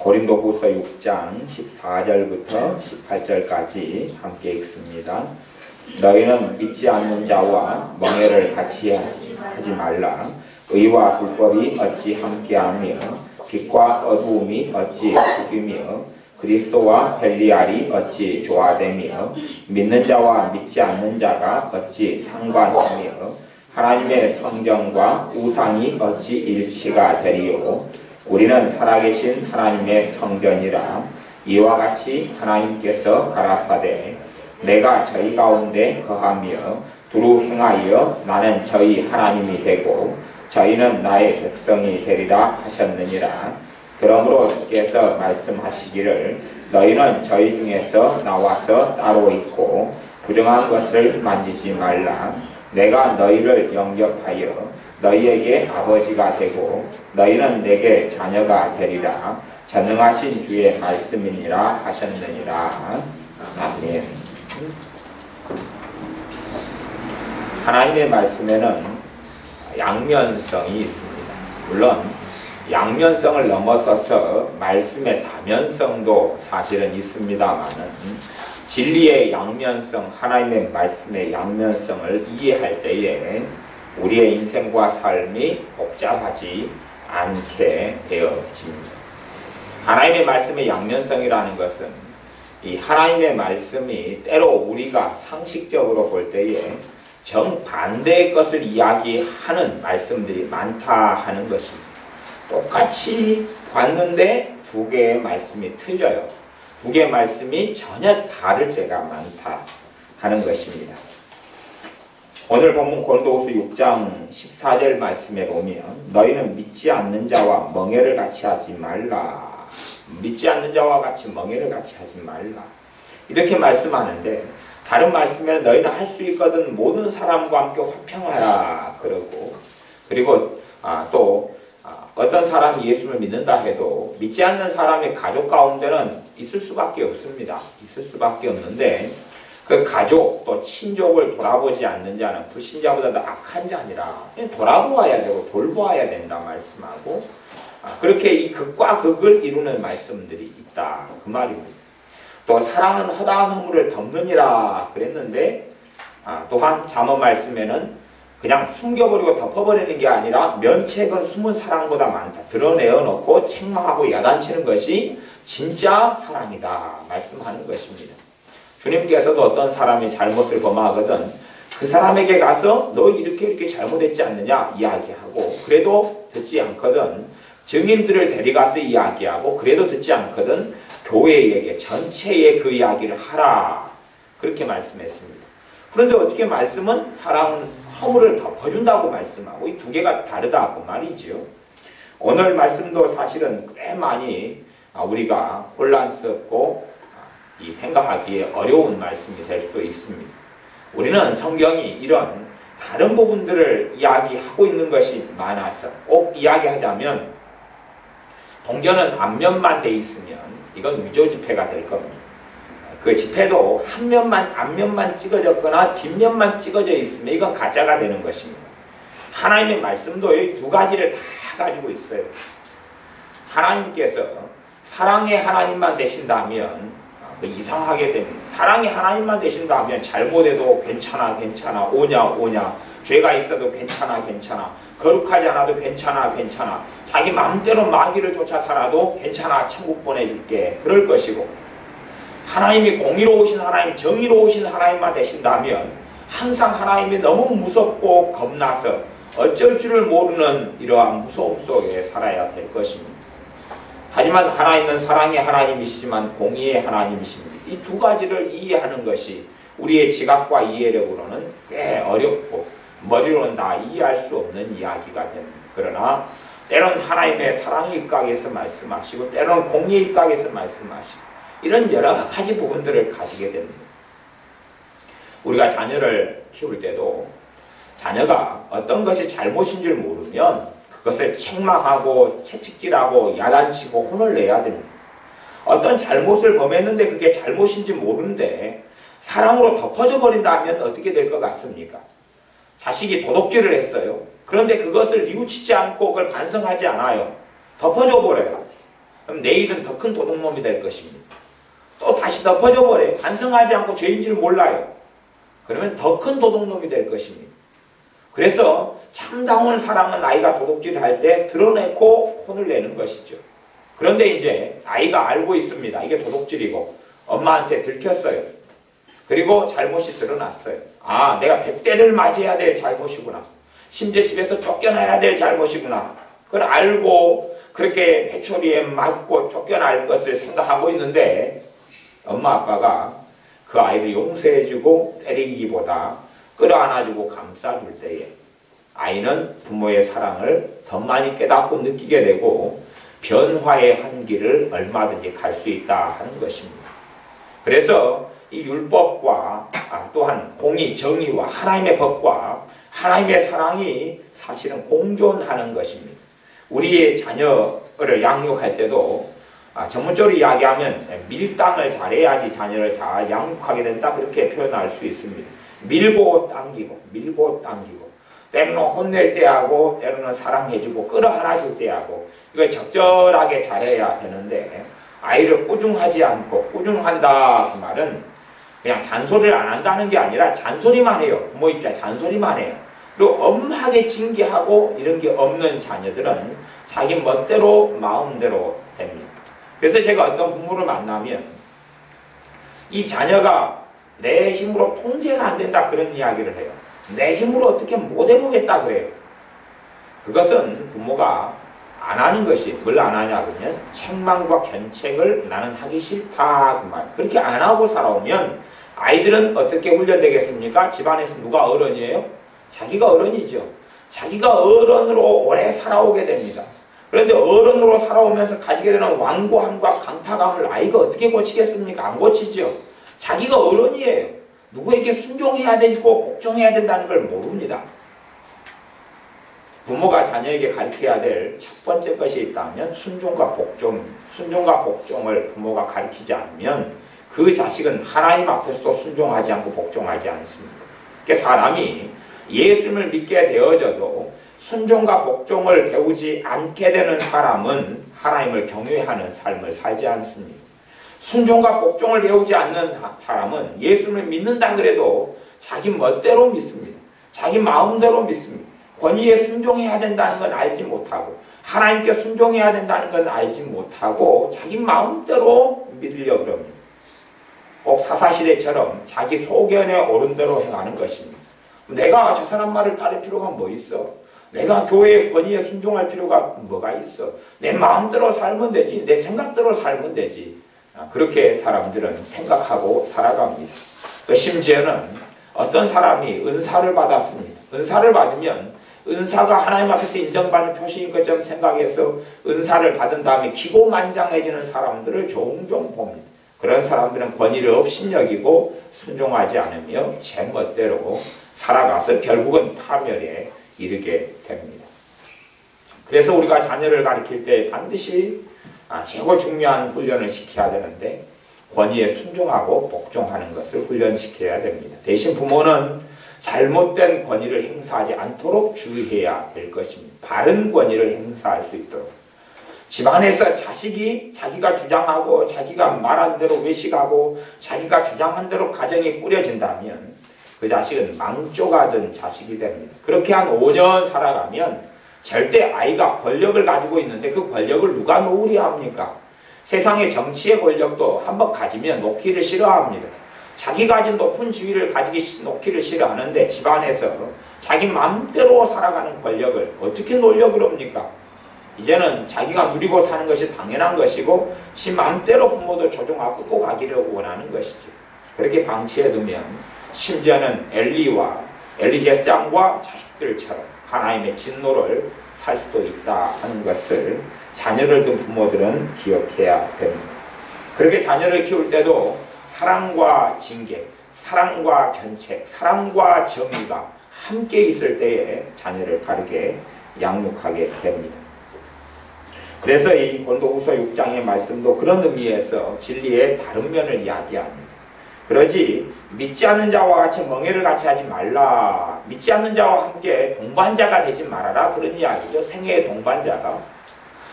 고린도후서 6장 14절부터 18절까지 함께 읽습니다. 너희는 믿지 않는 자와 멍에를 같이 하지 말라. 의와 불법이 어찌 함께하며 빛과 어두움이 어찌 죽이며 그리스도와 벨리알이 어찌 조화되며 믿는 자와 믿지 않는 자가 어찌 상관하며 하나님의 성전과 우상이 어찌 일치가 되리요. 우리는 살아계신 하나님의 성전이라. 이와 같이 하나님께서 가라사대 내가 저희 가운데 거하며 두루 행하여 나는 저희 하나님이 되고 저희는 나의 백성이 되리라 하셨느니라. 그러므로 주께서 말씀하시기를 너희는 저희 중에서 나와서 따로 있고 부정한 것을 만지지 말라. 내가 너희를 영접하여 너희에게 아버지가 되고 너희는 내게 자녀가 되리라. 전능하신 주의 말씀이니라 하셨느니라. 아멘. 하나님의 말씀에는 양면성이 있습니다. 물론 양면성을 넘어서서 말씀의 다면성도 사실은 있습니다만은 진리의 양면성, 하나님의 말씀의 양면성을 이해할 때에 우리의 인생과 삶이 복잡하지 않게 되어집니다. 하나님의 말씀의 양면성이라는 것은 이 하나님의 말씀이 때로 우리가 상식적으로 볼 때에 정반대의 것을 이야기하는 말씀들이 많다 하는 것입니다. 똑같이 봤는데 두 개의 말씀이 틀려요. 두 개의 말씀이 전혀 다를 때가 많다 하는 것입니다. 오늘 본문 고린도후서 6장 14절 말씀에 보면 너희는 믿지 않는 자와 멍에를 같이 하지 말라. 믿지 않는 자와 같이 멍에를 같이 하지 말라. 이렇게 말씀하는데 다른 말씀에는 너희는 할 수 있거든 모든 사람과 함께 화평하라 그러고 그리고 또 어떤 사람이 예수를 믿는다 해도 믿지 않는 사람의 가족 가운데는 있을 수밖에 없습니다. 있을 수밖에 없는데 그 가족 또 친족을 돌아보지 않는 자는 불신자보다 더 악한 자니라. 돌아보아야 되고 돌보아야 된다 말씀하고 그렇게 이 극과 극을 이루는 말씀들이 있다 그 말입니다. 또 사랑은 허다한 허물을 덮느니라 그랬는데 또한 잠언 말씀에는 그냥 숨겨버리고 덮어버리는 게 아니라 면책은 숨은 사랑보다 많다. 드러내어 놓고 책망하고 야단치는 것이 진짜 사랑이다 말씀하는 것입니다. 주님께서도 어떤 사람이 잘못을 범하거든 그 사람에게 가서 너 이렇게 잘못했지 않느냐 이야기하고 그래도 듣지 않거든 증인들을 데려가서 이야기하고 그래도 듣지 않거든 교회에게 전체에 그 이야기를 하라 그렇게 말씀했습니다. 그런데 어떻게 말씀은 사랑은 허물을 덮어준다고 말씀하고 이 두 개가 다르다고 말이지요. 오늘 말씀도 사실은 꽤 많이 우리가 혼란스럽고 이 생각하기에 어려운 말씀이 될 수도 있습니다. 우리는 성경이 이런 다른 부분들을 이야기하고 있는 것이 많아서 꼭 이야기하자면 동전은 앞면만 돼 있으면 이건 위조 지폐가 될 겁니다. 그 지폐도 앞면만 찍어졌거나 뒷면만 찍어져 있으면 이건 가짜가 되는 것입니다. 하나님의 말씀도 이 두 가지를 다 가지고 있어요. 하나님께서 사랑의 하나님만 되신다면 이상하게 됩니다. 사랑의 하나님만 되신다면 잘못해도 괜찮아 오냐 죄가 있어도 괜찮아 거룩하지 않아도 괜찮아 자기 마음대로 마귀를 쫓아 살아도 괜찮아 천국 보내줄게 그럴 것이고 하나님이 공의로우신 하나님 정의로우신 하나님만 되신다면 항상 하나님이 너무 무섭고 겁나서 어쩔 줄을 모르는 이러한 무서움 속에 살아야 될 것입니다. 하지만 하나님은 사랑의 하나님이시지만 공의의 하나님이십니다. 이 두 가지를 이해하는 것이 우리의 지각과 이해력으로는 꽤 어렵고 머리로는 다 이해할 수 없는 이야기가 됩니다. 그러나 때론 하나님의 사랑의 입각에서 말씀하시고 때론 공의의 입각에서 말씀하시고 이런 여러 가지 부분들을 가지게 됩니다. 우리가 자녀를 키울 때도 자녀가 어떤 것이 잘못인 줄 모르면 그것을 책망하고 채찍질하고 야단치고 혼을 내야 됩니다. 어떤 잘못을 범했는데 그게 잘못인지 모르는데 사랑으로 덮어져 버린다면 어떻게 될 것 같습니까? 자식이 도둑질을 했어요. 그런데 그것을 뉘우치지 않고 그걸 반성하지 않아요. 덮어줘 버려요. 그럼 내일은 더 큰 도둑놈이 될 것입니다. 또 다시 덮어져 버려요. 반성하지 않고 죄인 줄 몰라요. 그러면 더 큰 도둑놈이 될 것입니다. 그래서 참다운 사랑은 아이가 도둑질을 할 때 드러내고 혼을 내는 것이죠. 그런데 이제 아이가 알고 있습니다. 이게 도둑질이고 엄마한테 들켰어요. 그리고 잘못이 드러났어요. 아, 내가 100대를 맞아야 될 잘못이구나. 심지어 집에서 쫓겨나야 될 잘못이구나. 그걸 알고 그렇게 회초리에 맞고 쫓겨날 것을 생각하고 있는데 엄마 아빠가 그 아이를 용서해주고 때리기보다 끌어안아주고 감싸줄 때에 아이는 부모의 사랑을 더 많이 깨닫고 느끼게 되고 변화의 한길을 얼마든지 갈 수 있다 하는 것입니다. 그래서 이 율법과 또한 공의, 정의와 하나님의 법과 하나님의 사랑이 사실은 공존하는 것입니다. 우리의 자녀를 양육할 때도 전문적으로 이야기하면 밀당을 잘해야지 자녀를 잘 양육하게 된다 그렇게 표현할 수 있습니다. 밀고 당기고 밀고 당기고 때로는 혼낼 때 하고 때로는 사랑해주고 끌어안아줄 때 하고 이걸 적절하게 잘해야 되는데 아이를 꾸중하지 않고 꾸중한다 그 말은 그냥 잔소리를 안 한다는 게 아니라 잔소리만 해요. 부모 입장에 잔소리만 해요. 그리고 엄하게 징계하고 이런 게 없는 자녀들은 자기 멋대로 마음대로 됩니다. 그래서 제가 어떤 부모를 만나면 이 자녀가 내 힘으로 통제가 안 된다 그런 이야기를 해요. 내 힘으로 어떻게 못 해보겠다 그래요. 그것은 부모가 안 하는 것이 뭘 안 하냐 그러면 책망과 견책을 나는 하기 싫다 그 말. 그렇게 안 하고 살아오면 아이들은 어떻게 훈련되겠습니까? 집안에서 누가 어른이에요? 자기가 어른이죠. 자기가 어른으로 오래 살아오게 됩니다. 그런데 어른으로 살아오면서 가지게 되는 완고함과 강팍함을 아이가 어떻게 고치겠습니까? 안 고치죠. 자기가 어른이에요. 누구에게 순종해야 되고 복종해야 된다는 걸 모릅니다. 부모가 자녀에게 가르쳐야 될 첫 번째 것이 있다면 순종과 복종을 부모가 가르치지 않으면 그 자식은 하나님 앞에서도 순종하지 않고 복종하지 않습니다. 그러니까 사람이 예수님을 믿게 되어져도 순종과 복종을 배우지 않게 되는 사람은 하나님을 경외하는 삶을 살지 않습니다. 순종과 복종을 배우지 않는 사람은 예수님을 믿는다 그래도 자기 멋대로 믿습니다. 자기 마음대로 믿습니다. 권위에 순종해야 된다는 건 알지 못하고 하나님께 순종해야 된다는 건 알지 못하고 자기 마음대로 믿으려고 합니다. 꼭 사사시대처럼 자기 소견에 옳은 대로 행하는 것입니다. 내가 저 사람 말을 따를 필요가 뭐 있어? 내가 교회의 권위에 순종할 필요가 뭐가 있어? 내 마음대로 살면 되지. 내 생각대로 살면 되지. 그렇게 사람들은 생각하고 살아갑니다. 또 심지어는 어떤 사람이 은사를 받았습니다. 은사를 받으면 은사가 하나님 앞에서 인정받는 표시인 것처럼 생각해서 은사를 받은 다음에 기고만장해지는 사람들을 종종 봅니다. 그런 사람들은 권위를 업신여기고 순종하지 않으며 제 멋대로 살아가서 결국은 파멸에 이르게 됩니다. 그래서 우리가 자녀를 가르칠 때 반드시 최고 중요한 훈련을 시켜야 되는데 권위에 순종하고 복종하는 것을 훈련시켜야 됩니다. 대신 부모는 잘못된 권위를 행사하지 않도록 주의해야 될 것입니다. 바른 권위를 행사할 수 있도록. 집안에서 자식이 자기가 주장하고 자기가 말한 대로 외식하고 자기가 주장한 대로 가정이 꾸려진다면 그 자식은 망조가 든 자식이 됩니다. 그렇게 한 5년 살아가면 절대 아이가 권력을 가지고 있는데 그 권력을 누가 놓으려 합니까? 세상의 정치의 권력도 한번 가지면 놓기를 싫어합니다. 자기 가진 높은 지위를 놓기를 싫어하는데 집안에서 자기 마음대로 살아가는 권력을 어떻게 놓으려고 그럽니까? 이제는 자기가 누리고 사는 것이 당연한 것이고 지 마음대로 부모도 조종하고 꼭 가기를 원하는 것이죠. 그렇게 방치해두면 심지어는 엘리와 엘리제장과 자식들처럼 하나님의 진노를 살 수도 있다 하는 것을 자녀를 둔 부모들은 기억해야 됩니다. 그렇게 자녀를 키울 때도 사랑과 징계, 사랑과 견책, 사랑과 정의가 함께 있을 때에 자녀를 바르게 양육하게 됩니다. 그래서 이 고린도후서 6장의 말씀도 그런 의미에서 진리의 다른 면을 이야기합니다. 그러지 믿지 않는 자와 같이 멍해를 같이 하지 말라. 믿지 않는 자와 함께 동반자가 되지 말아라. 그런 이야기죠. 생애의 동반자가.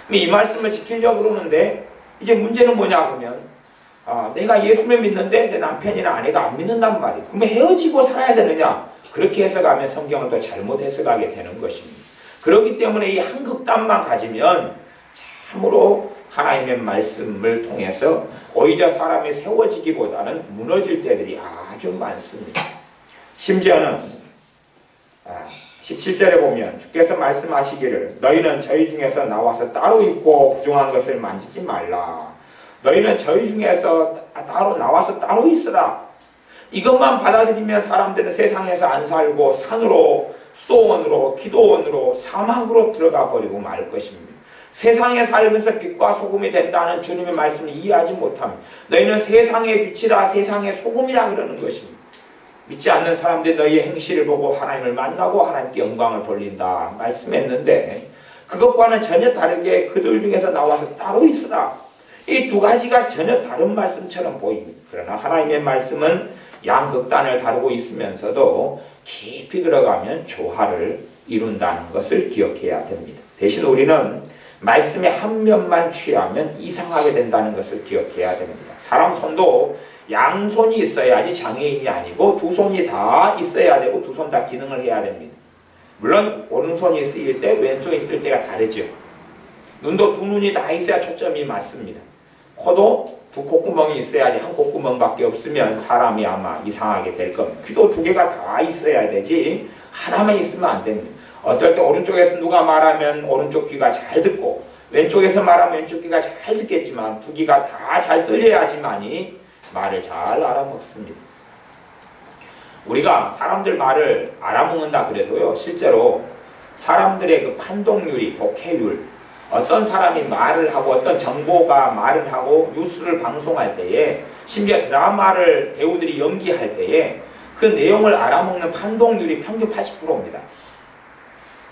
이 말씀을 지키려고 그러는데 이제 문제는 뭐냐 그러면 내가 예수를 믿는데 내 남편이나 아내가 안 믿는단 말이에요. 그러면 헤어지고 살아야 되느냐? 그렇게 해석하면 성경을 또 잘못 해석하게 되는 것입니다. 그렇기 때문에 이 한 극단만 가지면 참으로 하나님의 말씀을 통해서 오히려 사람이 세워지기보다는 무너질 때들이 아주 많습니다. 심지어는 17절에 보면 주께서 말씀하시기를 너희는 저희 중에서 나와서 따로 있고 부정한 것을 만지지 말라. 너희는 저희 중에서 따로 나와서 따로 있으라. 이것만 받아들이면 사람들은 세상에서 안 살고 산으로, 수도원으로, 기도원으로, 사막으로 들어가 버리고 말 것입니다. 세상에 살면서 빛과 소금이 된다는 주님의 말씀을 이해하지 못합니다. 너희는 세상의 빛이라 세상의 소금이라 그러는 것입니다. 믿지 않는 사람들이 너희의 행실을 보고 하나님을 만나고 하나님께 영광을 돌린다 말씀했는데 그것과는 전혀 다르게 그들 중에서 나와서 따로 있으라. 이 두 가지가 전혀 다른 말씀처럼 보입니다. 그러나 하나님의 말씀은 양극단을 다루고 있으면서도 깊이 들어가면 조화를 이룬다는 것을 기억해야 됩니다. 대신 우리는 말씀의 한 면만 취하면 이상하게 된다는 것을 기억해야 됩니다. 사람 손도 양손이 있어야지 장애인이 아니고 두 손이 다 있어야 되고 두 손 다 기능을 해야 됩니다. 물론 오른손이 쓰일 때 왼손이 쓸 때가 다르죠. 눈도 두 눈이 다 있어야 초점이 맞습니다. 코도 두 콧구멍이 있어야지 한 콧구멍밖에 없으면 사람이 아마 이상하게 될 겁니다. 귀도 두 개가 다 있어야 되지 하나만 있으면 안 됩니다. 어떨 때 오른쪽에서 누가 말하면 오른쪽 귀가 잘 듣고 왼쪽에서 말하면 왼쪽 귀가 잘 듣겠지만 두 귀가 다 잘 들려야지만이 말을 잘 알아먹습니다. 우리가 사람들 말을 알아먹는다 그래도요 실제로 사람들의 그 판독률이 독해율 어떤 사람이 말을 하고 어떤 정보가 말을 하고 뉴스를 방송할 때에 심지어 드라마를 배우들이 연기할 때에 그 내용을 알아먹는 판독률이 평균 80%입니다.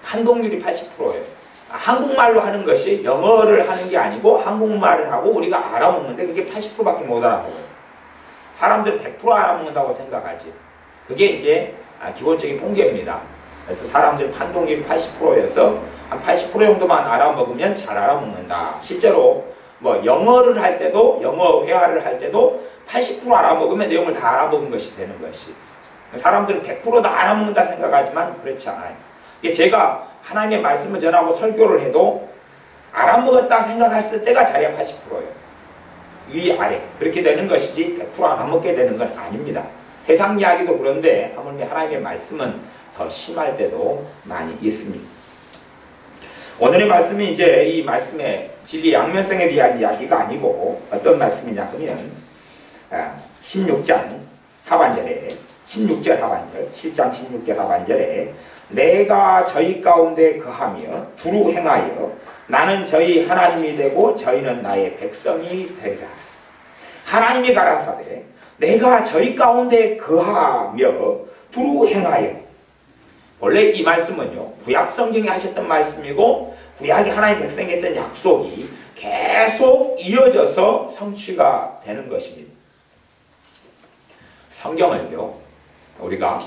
판독률이 80%예요. 한국말로 하는 것이 영어를 하는 게 아니고 한국말을 하고 우리가 알아먹는데 그게 80%밖에 못 알아먹어요. 사람들은 100% 알아먹는다고 생각하지. 그게 이제 기본적인 통계입니다. 그래서 사람들 판독률이 80%여서 한 80% 정도만 알아먹으면 잘 알아먹는다. 실제로 뭐 영어를 할 때도 영어 회화를 할 때도 80% 알아먹으면 내용을 다 알아먹은 것이 되는 것이. 사람들은 100% 다 알아먹는다 생각하지만 그렇지 않아요. 이게 제가 하나님의 말씀을 전하고 설교를 해도 알아먹었다 생각했을 때가 자리가 80%예요. 위 아래 그렇게 되는 것이지 100% 알아먹게 되는 건 아닙니다. 세상 이야기도 그런데 하물며 하나님의 말씀은 더 심할 때도 많이 있습니다. 오늘의 말씀이 이제 이 말씀의 진리 양면성에 대한 이야기가 아니고 어떤 말씀이냐 하면 16장 하반절에 16절 하반절 7장 16절 하반절에 내가 저희 가운데 거하며 두루 행하여 나는 저희 하나님이 되고 저희는 나의 백성이 되리라. 하나님이 가라사대 내가 저희 가운데 거하며 두루 행하여. 원래 이 말씀은요 구약 성경에 하셨던 말씀이고 구약이 하나님 백성에 했던 약속이 계속 이어져서 성취가 되는 것입니다. 성경을요 우리가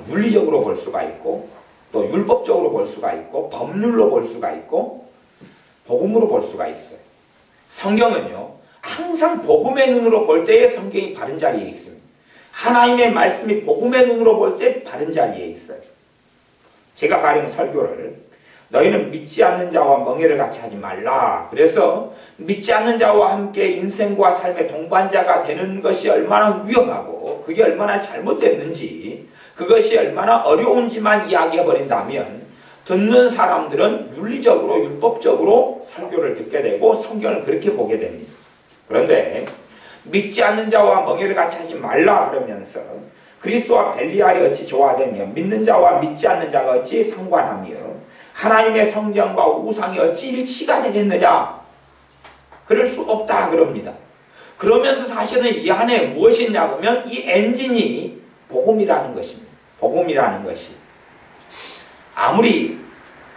윤리적으로 볼 수가 있고 또 율법적으로 볼 수가 있고 법률로 볼 수가 있고 복음으로 볼 수가 있어요. 성경은요 항상 복음의 눈으로 볼 때에 성경이 바른 자리에 있습니다. 하나님의 말씀이 복음의 눈으로 볼 때 바른 자리에 있어요. 제가 가령 설교를 너희는 믿지 않는 자와 멍에를 같이 하지 말라. 그래서 믿지 않는 자와 함께 인생과 삶의 동반자가 되는 것이 얼마나 위험하고 그게 얼마나 잘못됐는지 그것이 얼마나 어려운지만 이야기해버린다면 듣는 사람들은 윤리적으로 율법적으로 설교를 듣게 되고 성경을 그렇게 보게 됩니다. 그런데 믿지 않는 자와 멍에를 같이 하지 말라 그러면서 그리스도와 벨리알이 어찌 조화되며 믿는 자와 믿지 않는 자가 어찌 상관하며 하나님의 성전과 우상이 어찌 일치가 되겠느냐. 그럴 수 없다 그럽니다. 그러면서 사실은 이 안에 무엇이 있냐 그러면 이 엔진이 복음이라는 것입니다. 복음이라는 것이 아무리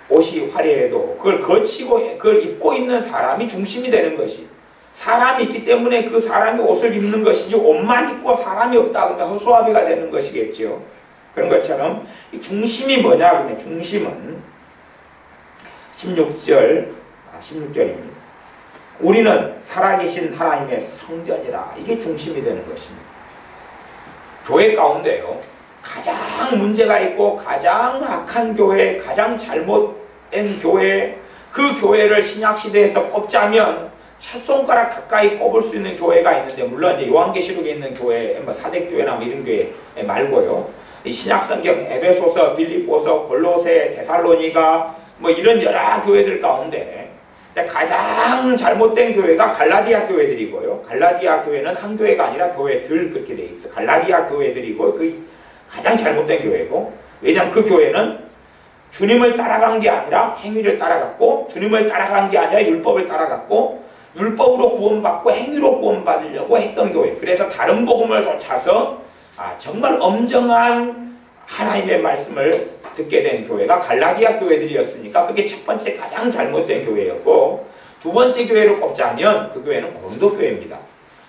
옷이 화려해도 그걸 거치고 그걸 입고 있는 사람이 중심이 되는 것이 사람이 있기 때문에 그 사람이 옷을 입는 것이지 옷만 입고 사람이 없다 그러면 허수아비가 되는 것이겠죠. 그런 것처럼 이 중심이 뭐냐 그러면 중심은 16절입니다. 우리는 살아계신 하나님의 성전이라. 이게 중심이 되는 것입니다. 교회 가운데요, 가장 문제가 있고 가장 악한 교회, 가장 잘못된 교회, 그 교회를 신약시대에서 꼽자면 첫 손가락 가까이 꼽을 수 있는 교회가 있는데, 물론 이제 요한계시록에 있는 교회, 뭐 사대교회나 뭐 이런 교회 말고요, 이 신약성경 에베소서, 빌립보서, 골로새, 데살로니가 뭐 이런 여러 교회들 가운데 가장 잘못된 교회가 갈라디아 교회들이고요. 갈라디아 교회는 한 교회가 아니라 교회들 그렇게 돼 있어. 갈라디아 교회들이고 그 가장 잘못된 교회고, 왜냐하면 그 교회는 주님을 따라간 게 아니라 행위를 따라갔고, 주님을 따라간 게 아니라 율법을 따라갔고, 율법으로 구원받고 행위로 구원받으려고 했던 교회. 그래서 다른 복음을 쫓아서 정말 엄정한 하나님의 말씀을 듣게 된 교회가 갈라디아 교회들이었으니까 그게 첫 번째 가장 잘못된 교회였고, 두 번째 교회를 꼽자면 그 교회는 고린도 교회입니다.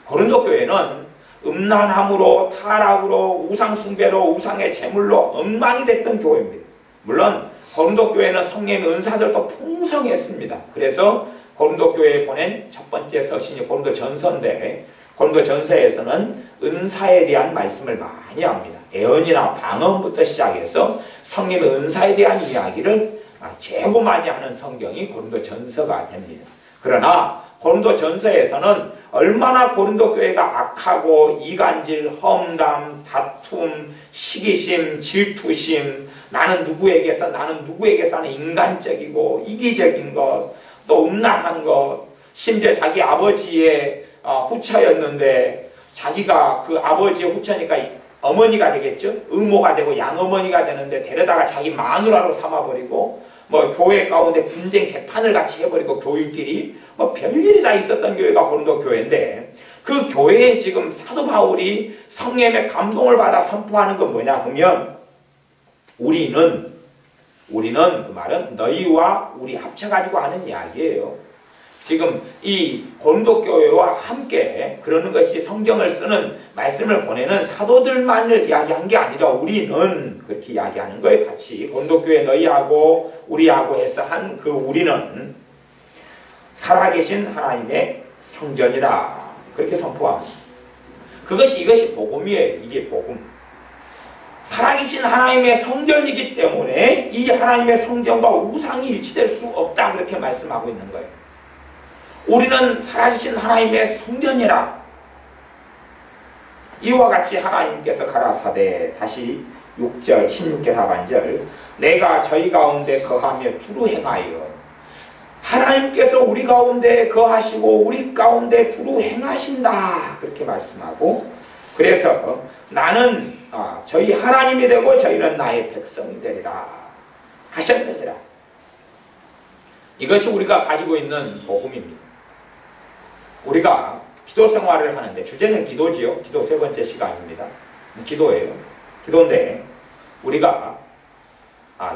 고린도 교회는 음란함으로, 타락으로, 우상숭배로, 우상의 제물로 엉망이 됐던 교회입니다. 물론 고린도 교회는 성령의 은사들도 풍성했습니다. 그래서 고린도 교회에 보낸 첫 번째 서신이 고린도 전서인데, 고린도 전서에서는 은사에 대한 말씀을 많이 합니다. 애언이나 방언부터 시작해서 성령의 은사에 대한 이야기를 최고 많이 하는 성경이 고린도 전서가 됩니다. 그러나 고린도 전서에서는 얼마나 고린도 교회가 악하고 이간질, 험담, 다툼, 시기심, 질투심, 나는 누구에게서는 인간적이고 이기적인 것, 또 음란한 것, 심지어 자기 아버지의 후처였는데 자기가 그 아버지의 후처니까 어머니가 되겠죠. 의모가 되고 양어머니가 되는데 데려다가 자기 마누라로 삼아버리고, 뭐 교회 가운데 분쟁 재판을 같이 해버리고, 교인끼리 뭐 별일이 다 있었던 교회가 고린도 교회인데, 그 교회에 지금 사도 바울이 성령의 감동을 받아 선포하는 건 뭐냐 하면, 우리는 그 말은 너희와 우리 합쳐가지고 하는 이야기예요. 지금 이 고린도 교회와 함께 그러는 것이 성경을 쓰는 말씀을 보내는 사도들만을 이야기한 게 아니라 우리는 그렇게 이야기하는 거예요. 같이 고린도 교회 너희하고 우리하고 해서 한 그 우리는 살아계신 하나님의 성전이라 그렇게 선포합니다. 이것이 복음이에요. 이게 복음. 살아계신 하나님의 성전이기 때문에 이 하나님의 성전과 우상이 일치될 수 없다 그렇게 말씀하고 있는 거예요. 우리는 살아계신 하나님의 성전이라. 이와 같이 하나님께서 가라사대, 다시 6절 16절 하반절, 내가 저희 가운데 거하며 두루 행하여. 하나님께서 우리 가운데 거하시고 우리 가운데 두루 행하신다 그렇게 말씀하고, 그래서 나는 저희 하나님이 되고 저희는 나의 백성이 되리라 하셨느니라. 이것이 우리가 가지고 있는 복음입니다. 우리가 기도 생활을 하는데, 주제는 기도지요. 기도 세 번째 시간입니다. 기도예요. 기도인데 우리가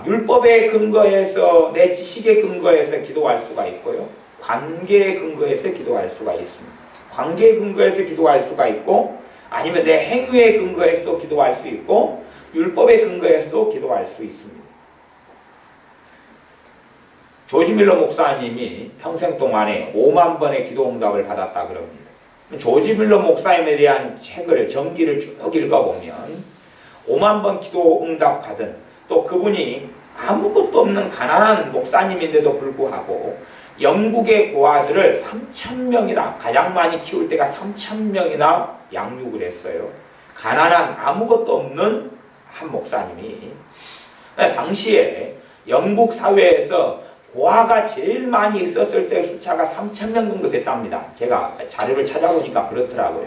율법에 근거해서, 내 지식에 근거해서 기도할 수가 있고요, 관계에 근거해서 기도할 수가 있습니다. 관계에 근거해서 기도할 수가 있고, 아니면 내 행위에 근거해서도 기도할 수 있고, 율법에 근거해서도 기도할 수 있습니다. 조지 밀러 목사님이 평생 동안에 5만 번의 기도 응답을 받았다 그럽니다. 조지 밀러 목사님에 대한 책을, 전기를 쭉 읽어보면 5만 번 기도 응답 받은, 또 그분이 아무것도 없는 가난한 목사님인데도 불구하고 영국의 고아들을 3,000명이나, 가장 많이 키울 때가 3,000명이나 양육을 했어요. 가난한 아무것도 없는 한 목사님이. 당시에 영국 사회에서 고아가 제일 많이 있었을 때 숫자가 3,000명 정도 됐답니다. 제가 자료를 찾아보니까 그렇더라고요.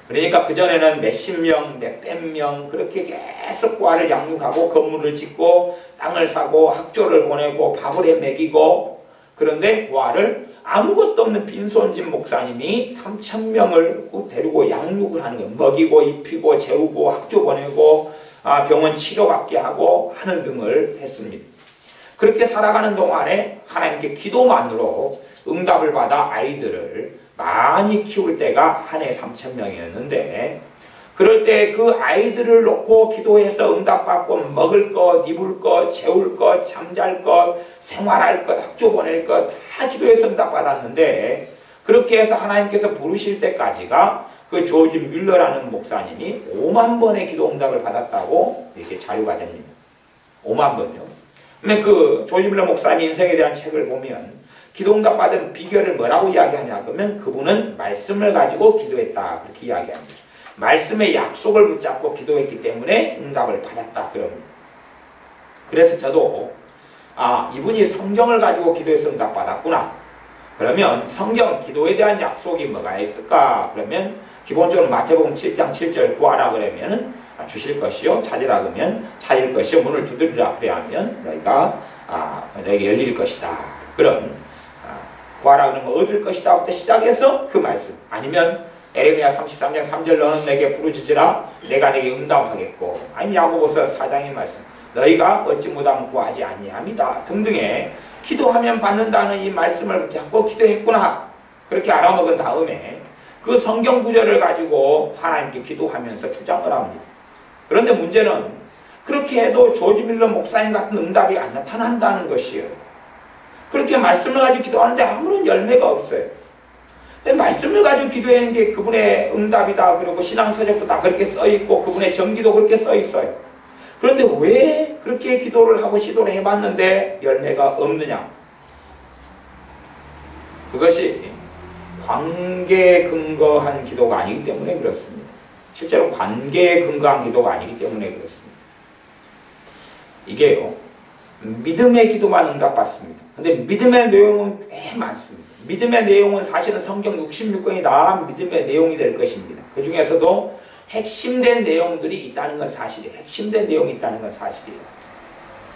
그러니까 그전에는 몇십 명, 몇백 명 그렇게 계속 고아를 양육하고 건물을 짓고 땅을 사고 학교를 보내고 밥을 해 먹이고, 그런데 고아를 아무것도 없는 빈손집 목사님이 3,000명을 데리고 양육을 하는 거예요. 먹이고 입히고 재우고 학교 보내고 병원 치료받게 하고 하는 등을 했습니다. 그렇게 살아가는 동안에 하나님께 기도만으로 응답을 받아 아이들을 많이 키울 때가 한 해 3,000명이었는데, 그럴 때 그 아이들을 놓고 기도해서 응답받고 먹을 것, 입을 것, 재울 것, 잠잘 것, 생활할 것, 학교 보낼 것 다 기도해서 응답받았는데, 그렇게 해서 하나님께서 부르실 때까지가 그 조지 뮬러라는 목사님이 5만 번의 기도 응답을 받았다고 이렇게 자료가 됩니다. 5만 번요. 근데 그 조지 뮬러 목사님 인생에 대한 책을 보면 기도 응답 받은 비결을 뭐라고 이야기하냐 그러면 그분은 말씀을 가지고 기도했다 그렇게 이야기합니다. 말씀의 약속을 붙잡고 기도했기 때문에 응답을 받았다 그럽니다. 그래서 저도 이분이 성경을 가지고 기도해서 응답 받았구나. 그러면 성경 기도에 대한 약속이 뭐가 있을까? 그러면 기본적으로 마태복음 7장 7절 구하라 그러면 주실 것이요 찾으라 그러면 찾을 것이요 문을 두드리라 그래 하면 너희가 너에게 열릴 것이다. 그런 구하라 그러면 얻을 것이다 부터 시작해서 그 말씀 아니면 에레미야 33장 3절 너는 내게 부르짖으라 내가 내게 응답하겠고 아니면 야고보서 4장의 말씀 너희가 얻지 못하면 구하지 아니함이다 등등의 기도하면 받는다는 이 말씀을 붙잡고 기도했구나 그렇게 알아먹은 다음에 그 성경 구절을 가지고 하나님께 기도하면서 주장을 합니다. 그런데 문제는 그렇게 해도 조지 밀러 목사님 같은 응답이 안 나타난다는 것이에요. 그렇게 말씀을 가지고 기도하는데 아무런 열매가 없어요. 말씀을 가지고 기도하는 게 그분의 응답이다 그리고 신앙서적도 다 그렇게 써있고 그분의 전기도 그렇게 써있어요. 그런데 왜 그렇게 기도를 하고 시도를 해봤는데 열매가 없느냐? 그것이 관계에 근거한 기도가 아니기 때문에 그렇습니다. 실제로 관계에 근거한 기도가 아니기 때문에 그렇습니다. 이게요, 믿음의 기도만 응답받습니다. 근데 믿음의 내용은 꽤 많습니다. 믿음의 내용은 사실은 성경 66권이 다 믿음의 내용이 될 것입니다. 그 중에서도 핵심된 내용들이 있다는 건 사실이에요. 핵심된 내용이 있다는 건 사실이에요.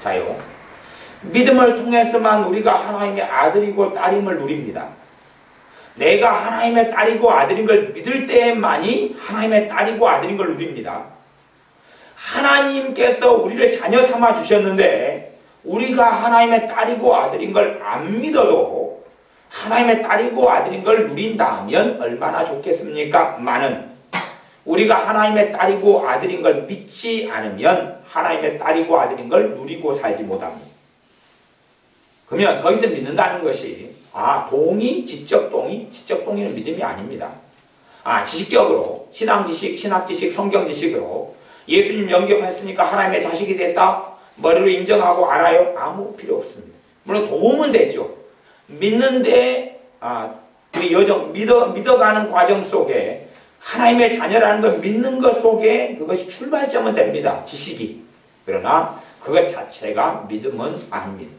자요, 믿음을 통해서만 우리가 하나님의 아들이고 딸임을 누립니다. 내가 하나님의 딸이고 아들인 걸 믿을 때만이 하나님의 딸이고 아들인 걸 누립니다. 하나님께서 우리를 자녀 삼아 주셨는데 우리가 하나님의 딸이고 아들인 걸 안 믿어도 하나님의 딸이고 아들인 걸 누린다면 얼마나 좋겠습니까? 많은 우리가 하나님의 딸이고 아들인 걸 믿지 않으면 하나님의 딸이고 아들인 걸 누리고 살지 못합니다. 그러면 거기서 믿는다는 것이 동의, 지적 동의? 지적 동의는 믿음이 아닙니다. 지식적으로 신앙 지식, 신학 지식, 성경 지식으로 예수님 영접했으니까 하나님의 자식이 됐다? 머리로 인정하고 알아요? 아무 필요 없습니다. 물론 도움은 되죠. 믿는데 우리 여정 믿어가는 과정 속에 하나님의 자녀라는 걸 믿는 것 속에 그것이 출발점은 됩니다. 지식이. 그러나 그것 자체가 믿음은 아닙니다.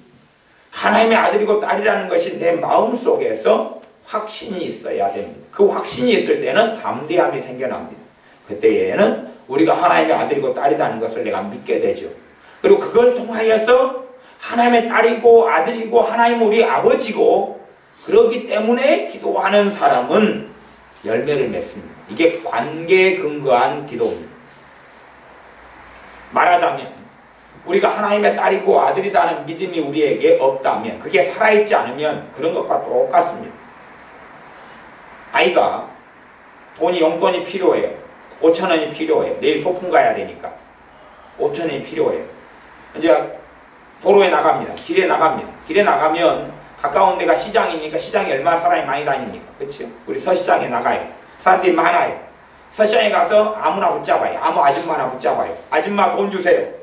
하나님의 아들이고 딸이라는 것이 내 마음속에서 확신이 있어야 됩니다. 그 확신이 있을 때는 담대함이 생겨납니다. 그때에는 우리가 하나님의 아들이고 딸이라는 것을 내가 믿게 되죠. 그리고 그걸 통하여서 하나님의 딸이고 아들이고 하나님 우리 아버지고 그렇기 때문에 기도하는 사람은 열매를 맺습니다. 이게 관계에 근거한 기도입니다. 말하자면 우리가 하나님의 딸이고 아들이라는 믿음이 우리에게 없다면 그게 살아있지 않으면 그런 것과 똑같습니다. 아이가 용돈이 필요해요. 5,000원이 필요해요. 내일 소풍 가야 되니까 5,000원이 필요해요. 이제 도로에 나갑니다. 길에 나갑니다. 길에 나가면 가까운 데가 시장이니까 시장에 얼마나 사람이 많이 다닙니까? 그렇죠? 우리 서시장에 나가요. 사람들이 많아요. 서시장에 가서 아무나 붙잡아요. 아무 아줌마나 붙잡아요. 아줌마 돈 주세요.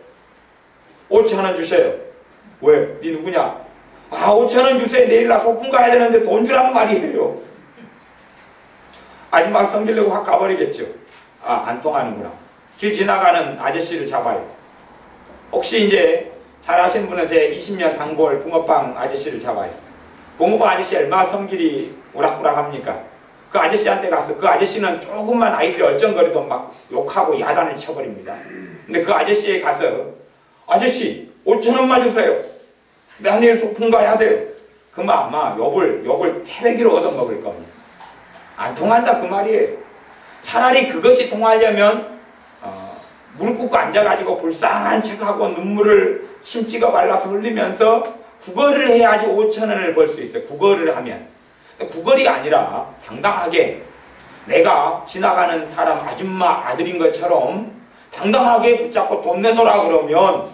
5,000원 주세요. 왜? 네 누구냐? 5,000원 주세요. 내일 나 소풍 가야 되는데 돈 주란 말이에요. 아줌마가 성질내고 확 가버리겠죠. 안 통하는구나. 길 지나가는 아저씨를 잡아요. 혹시 이제 잘 아시는 분은 제 20년 단골 붕어빵 아저씨를 잡아요. 붕어빵 아저씨 얼마나 성질이 우락부락합니까? 그 아저씨한테 가서 그 아저씨는 조금만 아이들이 얼쩡거리도 막 욕하고 야단을 쳐버립니다. 근데 그 아저씨에 가서 아저씨 5,000원만 주세요. 내가 내일 소풍 가야 돼요. 그러면 아마 욕을 태배기로 얻어먹을 겁니다. 안 통한다 그 말이에요. 차라리 그것이 통하려면 무릎 꿇고 앉아가지고 불쌍한 척하고 눈물을 침 찍어 발라서 흘리면서 구걸을 해야지 5,000원을 벌 수 있어요. 구걸을 하면. 구걸이 아니라 당당하게 내가 지나가는 사람 아줌마 아들인 것처럼 당당하게 붙잡고 돈 내놓으라 그러면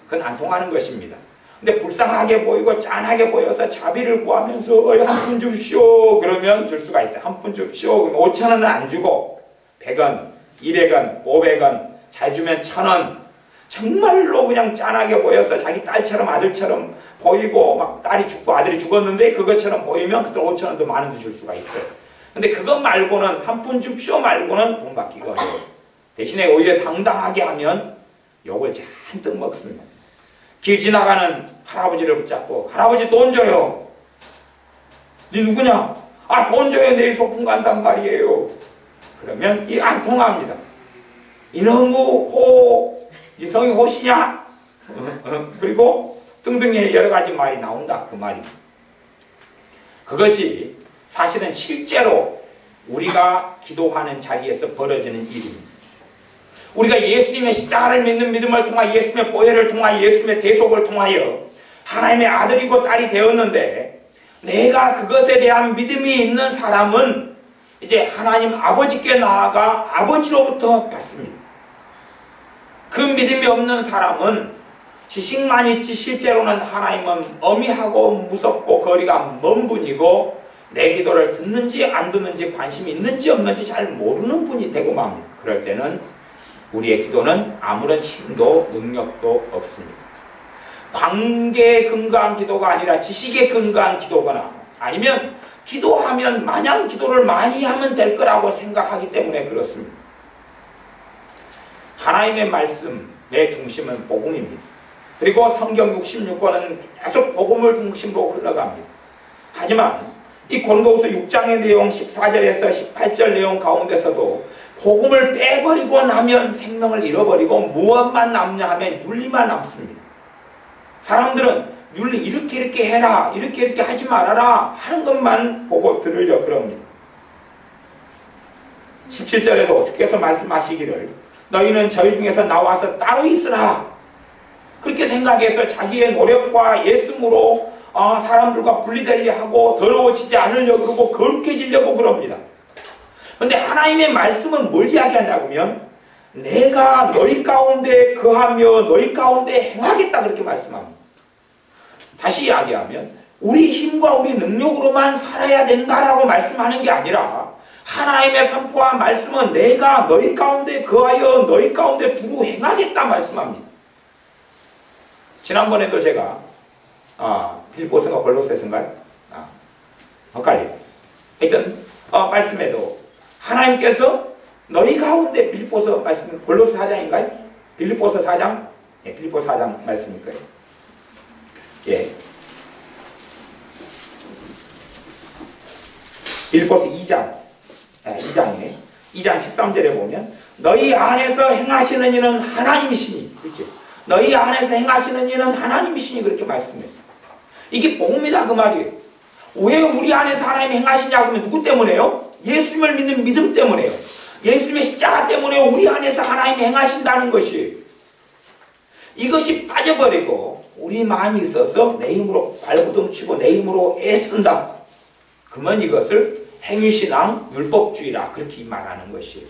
그건 안 통하는 것입니다. 근데 불쌍하게 보이고 짠하게 보여서 자비를 구하면서 한 푼 줍시오 그러면 줄 수가 있어요. 한 푼 줍시오. 5,000원은 안 주고 100원, 200원, 500원 잘 주면 1,000원. 정말로 그냥 짠하게 보여서 자기 딸처럼 아들처럼 보이고 막 딸이 죽고 아들이 죽었는데 그것처럼 보이면 그때 5,000원 더 많은 데 줄 수가 있어요. 근데 그것 말고는 한 푼 줍시오 말고는 돈 받기가 어려워요. 대신에 오히려 당당하게 하면 욕을 잔뜩 먹습니다. 길 지나가는 할아버지를 붙잡고 할아버지 돈 줘요. 네 누구냐? 아 돈 줘요. 내일 소풍 간단 말이에요. 그러면 이 안 통합니다. 이놈의 호 이성이 호시냐? 그리고 등등의 여러 가지 말이 나온다. 그 말이. 그것이 사실은 실제로 우리가 기도하는 자리에서 벌어지는 일입니다. 우리가 예수님의 십자가를 믿는 믿음을 통하여 예수님의 보혈을 통하여 예수님의 대속을 통하여 하나님의 아들이고 딸이 되었는데 내가 그것에 대한 믿음이 있는 사람은 이제 하나님 아버지께 나아가 아버지로부터 받습니다. 그 믿음이 없는 사람은 지식만 있지 실제로는 하나님은 어미하고 무섭고 거리가 먼 분이고 내 기도를 듣는지 안 듣는지 관심이 있는지 없는지 잘 모르는 분이 되고 맙니다. 그럴 때는 우리의 기도는 아무런 힘도 능력도 없습니다. 관계에 근거한 기도가 아니라 지식에 근거한 기도거나 아니면 기도하면 마냥 기도를 많이 하면 될 거라고 생각하기 때문에 그렇습니다. 하나님의 말씀의 중심은 복음입니다. 그리고 성경 66권은 계속 복음을 중심으로 흘러갑니다. 하지만 이 고린도후서 6장의 내용 14절에서 18절 내용 가운데서도 복음을 빼버리고 나면 생명을 잃어버리고 무엇만 남냐 하면 윤리만 남습니다. 사람들은 윤리 이렇게 해라 이렇게 하지 말아라 하는 것만 보고 들으려 그럽니다. 17절에도 주께서 말씀하시기를 너희는 저희 중에서 나와서 따로 있으라 그렇게 생각해서 자기의 노력과 예씀으로 사람들과 분리되려 하고 더러워지지 않으려고 그러고 거룩해지려고 그럽니다. 그런데 하나님의 말씀은 뭘 이야기하냐면 내가 너희 가운데 거하며 너희 가운데 행하겠다 그렇게 말씀합니다. 다시 이야기하면 우리 힘과 우리 능력으로만 살아야 된다라고 말씀하는 게 아니라 하나님의 선포한 말씀은 내가 너희 가운데 거하여 너희 가운데 두루 행하겠다 말씀합니다. 지난번에도 제가 빌보스인가 골로새서인가요? 헷갈려요. 하여튼 말씀에도 하나님께서 너희 가운데 빌립보서 말씀 골로새 4장인가요? 빌립보서 4장? 예, 빌립보서 4장 말씀일 거예요. 예. 빌립보서 2장. 2장이네. 2장 13절에 보면 너희 안에서 행하시는 이는 하나님이시니. 그렇죠? 너희 안에서 행하시는 이는 하나님이시니 그렇게 말씀해요. 이게 복음이다 그 말이에요. 왜 우리 안에서 하나님이 행하시냐고 하면 누구 때문에요? 예수님을 믿는 믿음 때문에요. 예수님의 십자가 때문에 우리 안에서 하나님이 행하신다는 것이 이것이 빠져버리고 우리 마음이 있어서 내 힘으로 발부둥치고 내 힘으로 애쓴다. 그러면 이것을 행위신앙 율법주의라 그렇게 말하는 것이에요.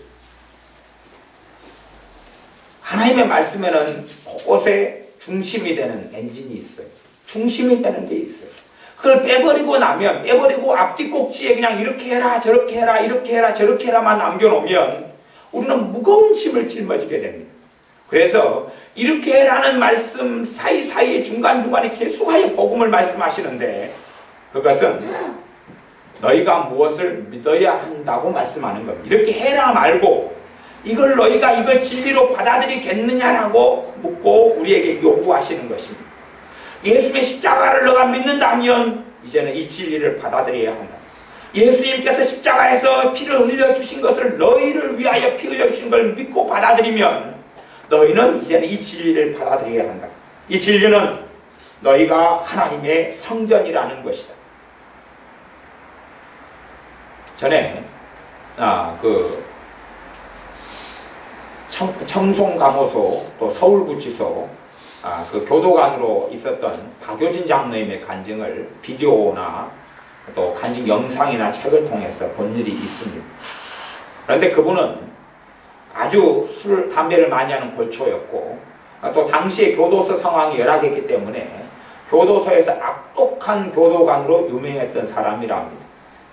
하나님의 말씀에는 곳곳에 중심이 되는 엔진이 있어요. 중심이 되는 게 있어요. 그걸 빼버리고 나면 빼버리고 앞뒤 꼭지에 그냥 이렇게 해라 저렇게 해라 이렇게 해라 저렇게 해라만 남겨놓으면 우리는 무거운 짐을 짊어지게 됩니다. 그래서 이렇게 해라는 말씀 사이사이에 중간중간에 계속하여 복음을 말씀하시는데 그것은 너희가 무엇을 믿어야 한다고 말씀하는 겁니다. 이렇게 해라 말고 이걸 너희가 이걸 진리로 받아들이겠느냐라고 묻고 우리에게 요구하시는 것입니다. 예수님의 십자가를 너가 믿는다면 이제는 이 진리를 받아들여야 한다. 예수님께서 십자가에서 피를 흘려주신 것을 너희를 위하여 피 흘려주신 걸 믿고 받아들이면 너희는 이제는 이 진리를 받아들여야 한다. 이 진리는 너희가 하나님의 성전이라는 것이다. 전에 청송감호소 또 서울구치소 그 교도관으로 있었던 박효진 장로님의 간증을 비디오나 또 간증 영상이나 책을 통해서 본 일이 있습니다. 그런데 그분은 아주 술, 담배를 많이 하는 골초였고 또 당시에 교도소 상황이 열악했기 때문에 교도소에서 악독한 교도관으로 유명했던 사람이라 합니다.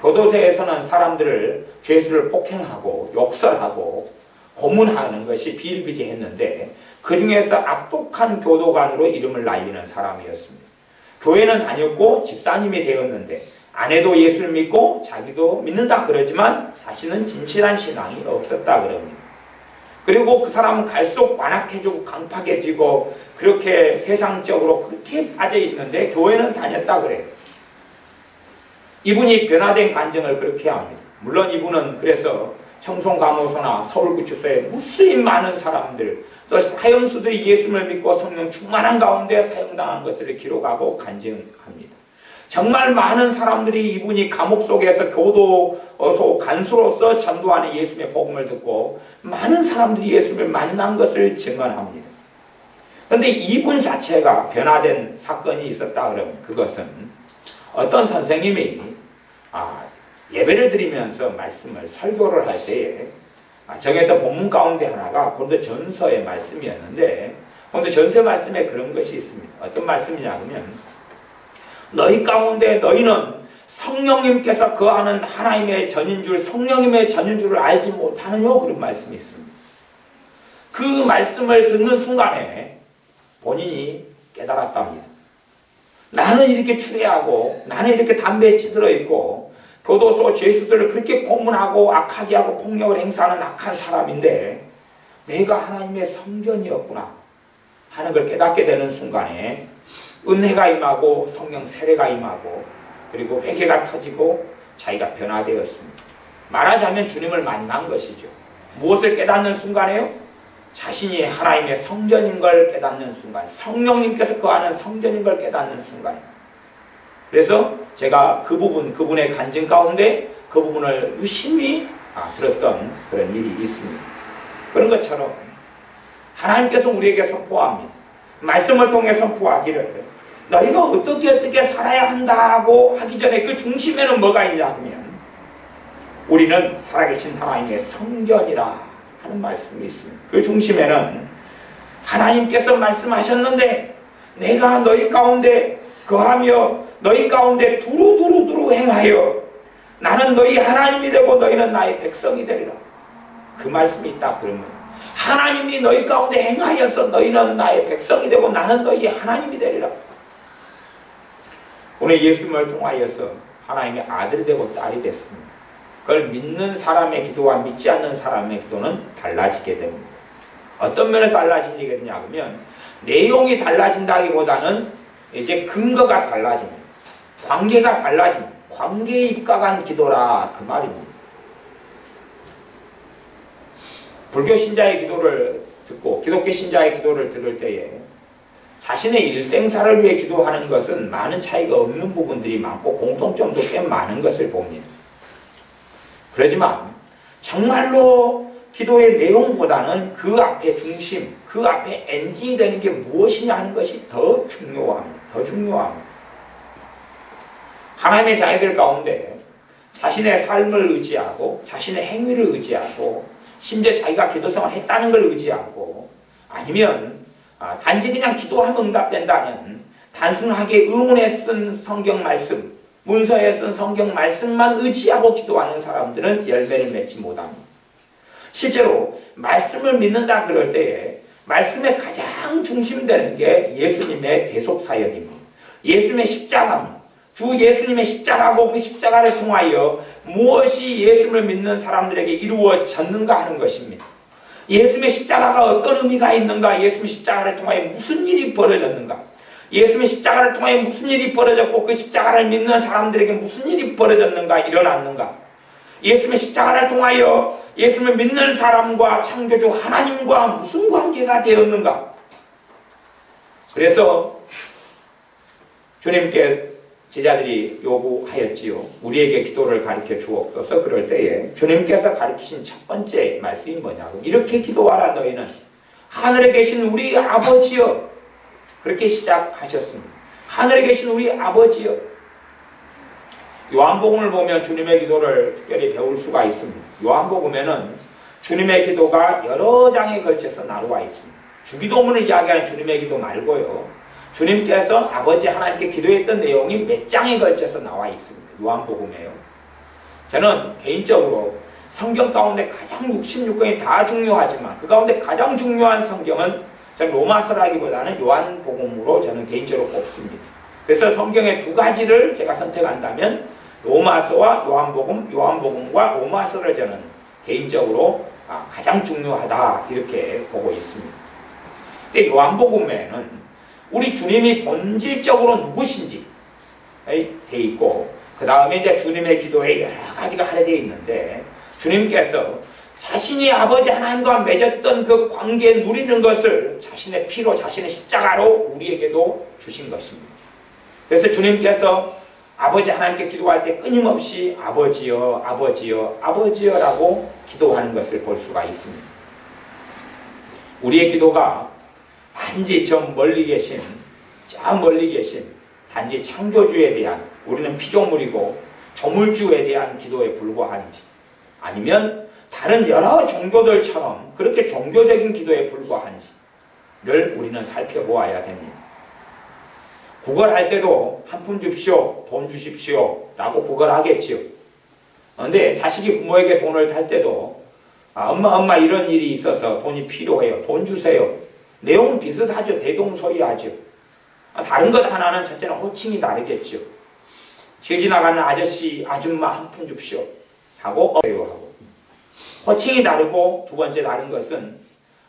교도소에서는 사람들을 죄수를 폭행하고 욕설하고 고문하는 것이 비일비재했는데 그 중에서 악독한 교도관으로 이름을 날리는 사람이었습니다. 교회는 다녔고 집사님이 되었는데 아내도 예수를 믿고 자기도 믿는다 그러지만 자신은 진실한 신앙이 없었다 그럽니다. 그리고 그 사람은 갈수록 완악해지고 강팍해지고 그렇게 세상적으로 그렇게 빠져있는데 교회는 다녔다 그래요. 이분이 변화된 간증을 그렇게 합니다. 물론 이분은 그래서 청송감호소나 서울구치소에 무수히 많은 사람들 또 사형수들이 예수를 믿고 성령 충만한 가운데 사형당한 것들을 기록하고 간증합니다. 정말 많은 사람들이 이분이 감옥 속에서 교도소 간수로서 전도하는 예수님의 복음을 듣고 많은 사람들이 예수를 만난 것을 증언합니다. 그런데 이분 자체가 변화된 사건이 있었다 그러면 그것은 어떤 선생님이 예배를 드리면서 말씀을 설교를 할 때에 정했던 본문 가운데 하나가 고린도전서의 말씀이었는데 고린도전서 말씀에 그런 것이 있습니다. 어떤 말씀이냐면 너희 가운데 너희는 성령님께서 거하는 하나님의 전인 줄 성령님의 전인 줄을 알지 못하느뇨 그런 말씀이 있습니다. 그 말씀을 듣는 순간에 본인이 깨달았답니다. 나는 이렇게 추레하고 나는 이렇게 담배에 찌들어 있고 교도소 죄수들을 그렇게 고문하고 악하게 하고 폭력을 행사하는 악한 사람인데 내가 하나님의 성전이었구나 하는 걸 깨닫게 되는 순간에 은혜가 임하고 성령 세례가 임하고 그리고 회개가 터지고 자기가 변화되었습니다. 말하자면 주님을 만난 것이죠. 무엇을 깨닫는 순간에요? 자신이 하나님의 성전인 걸 깨닫는 순간, 성령님께서 거하는 성전인 걸 깨닫는 순간입니다. 그래서 제가 그분의 간증 가운데 그 부분을 유심히 들었던 그런 일이 있습니다. 그런 것처럼 하나님께서 우리에게 선포합니다. 말씀을 통해 선포하기를 너희가 어떻게 살아야 한다고 하기 전에 그 중심에는 뭐가 있냐 하면 우리는 살아계신 하나님의 성전이라 하는 말씀이 있습니다. 그 중심에는 하나님께서 말씀하셨는데 내가 너희 가운데 거하며 너희 가운데 두루두루 행하여 나는 너희 하나님이 되고 너희는 나의 백성이 되리라. 그 말씀이 있다 그러면 하나님이 너희 가운데 행하여서 너희는 나의 백성이 되고 나는 너희 하나님이 되리라. 오늘 예수님을 통하여서 하나님의 아들이 되고 딸이 됐습니다. 그걸 믿는 사람의 기도와 믿지 않는 사람의 기도는 달라지게 됩니다. 어떤 면에 달라지겠냐 하면 내용이 달라진다기보다는 이제 근거가 달라집니다. 관계가 달라집니다. 관계에 입각한 기도라 그 말입니다. 불교 신자의 기도를 듣고 기독교 신자의 기도를 들을 때에 자신의 일생사를 위해 기도하는 것은 많은 차이가 없는 부분들이 많고 공통점도 꽤 많은 것을 봅니다. 그렇지만 정말로 기도의 내용보다는 그 앞에 중심, 그 앞에 엔진이 되는 게 무엇이냐 하는 것이 더 중요합니다. 더 중요합니다. 하나님의 자녀들 가운데 자신의 삶을 의지하고 자신의 행위를 의지하고 심지어 자기가 기도생활을 했다는 걸 의지하고 아니면 단지 그냥 기도하면 응답된다는 단순하게 의문에 쓴 성경 말씀, 문서에 쓴 성경 말씀만 의지하고 기도하는 사람들은 열매를 맺지 못합니다. 실제로 말씀을 믿는다 그럴 때에 말씀의 가장 중심되는 게 예수님의 대속사역입니다. 예수님의 십자가입니다. 주 예수님의 십자가고 그 십자가를 통하여 무엇이 예수님을 믿는 사람들에게 이루어졌는가 하는 것입니다. 예수님의 십자가가 어떤 의미가 있는가? 예수님의 십자가를 통하여 무슨 일이 벌어졌는가? 예수님의 십자가를 통하여 무슨 일이 벌어졌고 그 십자가를 믿는 사람들에게 무슨 일이 벌어졌는가? 일어났는가? 예수님의 십자가를 통하여 예수님을 믿는 사람과 창조주 하나님과 무슨 관계가 되었는가? 그래서 주님께 제자들이 요구하였지요. 우리에게 기도를 가르쳐 주옵소서. 그럴 때에 주님께서 가르치신 첫 번째 말씀이 뭐냐고 이렇게 기도하라 너희는 하늘에 계신 우리 아버지여 그렇게 시작하셨습니다. 하늘에 계신 우리 아버지여. 요한복음을 보면 주님의 기도를 특별히 배울 수가 있습니다. 요한복음에는 주님의 기도가 여러 장에 걸쳐서 나누어 있습니다. 주기도문을 이야기하는 주님의 기도 말고요. 주님께서 아버지 하나님께 기도했던 내용이 몇 장에 걸쳐서 나와 있습니다. 요한복음에요. 저는 개인적으로 성경 가운데 가장 66권이 다 중요하지만 그 가운데 가장 중요한 성경은 저는 로마서라기보다는 요한복음으로 저는 개인적으로 꼽습니다. 그래서 성경의 두 가지를 제가 선택한다면 로마서와 요한복음, 요한복음과 로마서를 저는 개인적으로 가장 중요하다 이렇게 보고 있습니다. 근데 요한복음에는 우리 주님이 본질적으로 누구신지 돼 있고 그 다음에 이제 주님의 기도에 여러 가지가 할애되어 있는데 주님께서 자신이 아버지 하나님과 맺었던 그 관계에 누리는 것을 자신의 피로 자신의 십자가로 우리에게도 주신 것입니다. 그래서 주님께서 아버지 하나님께 기도할 때 끊임없이 아버지여 아버지여 아버지여 라고 기도하는 것을 볼 수가 있습니다. 우리의 기도가 단지 저 멀리 계신 단지 창조주에 대한 우리는 피조물이고 조물주에 대한 기도에 불과한지 아니면 다른 여러 종교들처럼 그렇게 종교적인 기도에 불과한지를 우리는 살펴보아야 됩니다. 구걸할 때도 한 푼 줍시오, 돈 주십시오 라고 구걸하겠지요. 그런데 자식이 부모에게 돈을 탈 때도 엄마 이런 일이 있어서 돈이 필요해요. 돈 주세요. 내용은 비슷하죠. 대동소이하죠. 다른 것 하나는 첫째는 호칭이 다르겠죠. 길 지나가는 아저씨, 아줌마 한 푼 줍시오 하고 하고 호칭이 다르고 두 번째 다른 것은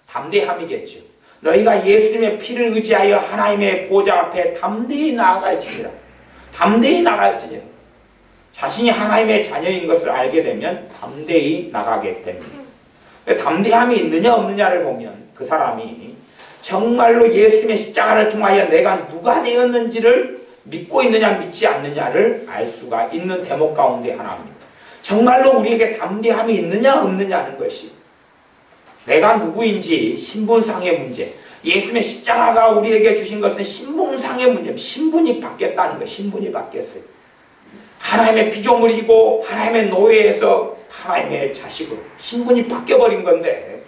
담대함이겠죠. 너희가 예수님의 피를 의지하여 하나님의 보좌 앞에 담대히 나아갈지니라. 담대히 나갈지니라. 자신이 하나님의 자녀인 것을 알게 되면 담대히 나가게 됩니다. 담대함이 있느냐 없느냐를 보면 그 사람이 정말로 예수님의 십자가를 통하여 내가 누가 되었는지를 믿고 있느냐 믿지 않느냐를 알 수가 있는 대목 가운데 하나입니다. 정말로 우리에게 담대함이 있느냐 없느냐는 것이 내가 누구인지 신분상의 문제, 예수님의 십자가가 우리에게 주신 것은 신분상의 문제입니다. 신분이 바뀌었다는 것, 신분이 바뀌었어요. 하나님의 피조물이고 하나님의 노예에서 하나님의 자식으로 신분이 바뀌어버린 건데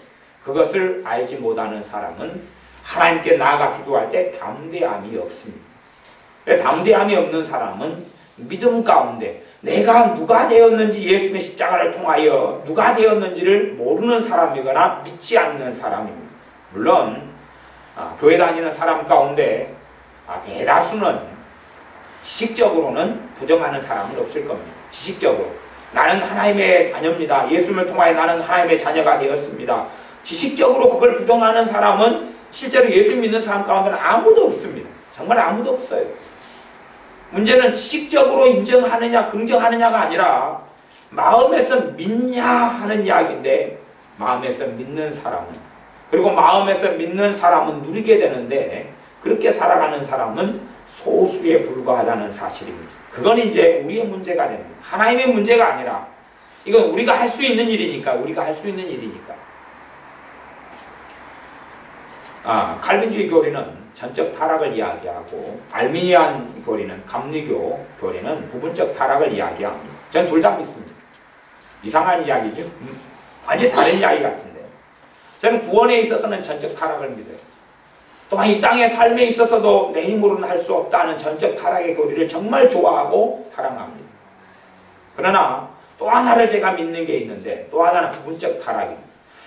그것을 알지 못하는 사람은 하나님께 나아가 기도할 때 담대함이 없습니다. 담대함이 없는 사람은 믿음 가운데 내가 누가 되었는지 예수님의 십자가를 통하여 누가 되었는지를 모르는 사람이거나 믿지 않는 사람입니다. 물론 교회 다니는 사람 가운데 대다수는 지식적으로는 부정하는 사람은 없을 겁니다. 지식적으로 나는 하나님의 자녀입니다. 예수님을 통하여 나는 하나님의 자녀가 되었습니다. 지식적으로 그걸 부정하는 사람은 실제로 예수 믿는 사람 가운데는 아무도 없습니다. 정말 아무도 없어요. 문제는 지식적으로 인정하느냐 긍정하느냐가 아니라 마음에서 믿냐 하는 이야기인데 마음에서 믿는 사람은 그리고 마음에서 믿는 사람은 누리게 되는데 그렇게 살아가는 사람은 소수에 불과하다는 사실입니다. 그건 이제 우리의 문제가 됩니다. 하나님의 문제가 아니라 이건 우리가 할 수 있는 일이니까 칼빈주의 교리는 전적 타락을 이야기하고 알미니안 교리는 감리교 교리는 부분적 타락을 이야기합니다. 전 둘 다 믿습니다. 이상한 이야기죠. 완전히 다른 이야기 같은데 저는 구원에 있어서는 전적 타락을 믿어요. 또한 이 땅의 삶에 있어서도 내 힘으로는 할 수 없다는 전적 타락의 교리를 정말 좋아하고 사랑합니다. 그러나 또 하나를 제가 믿는 게 있는데 또 하나는 부분적 타락입니다.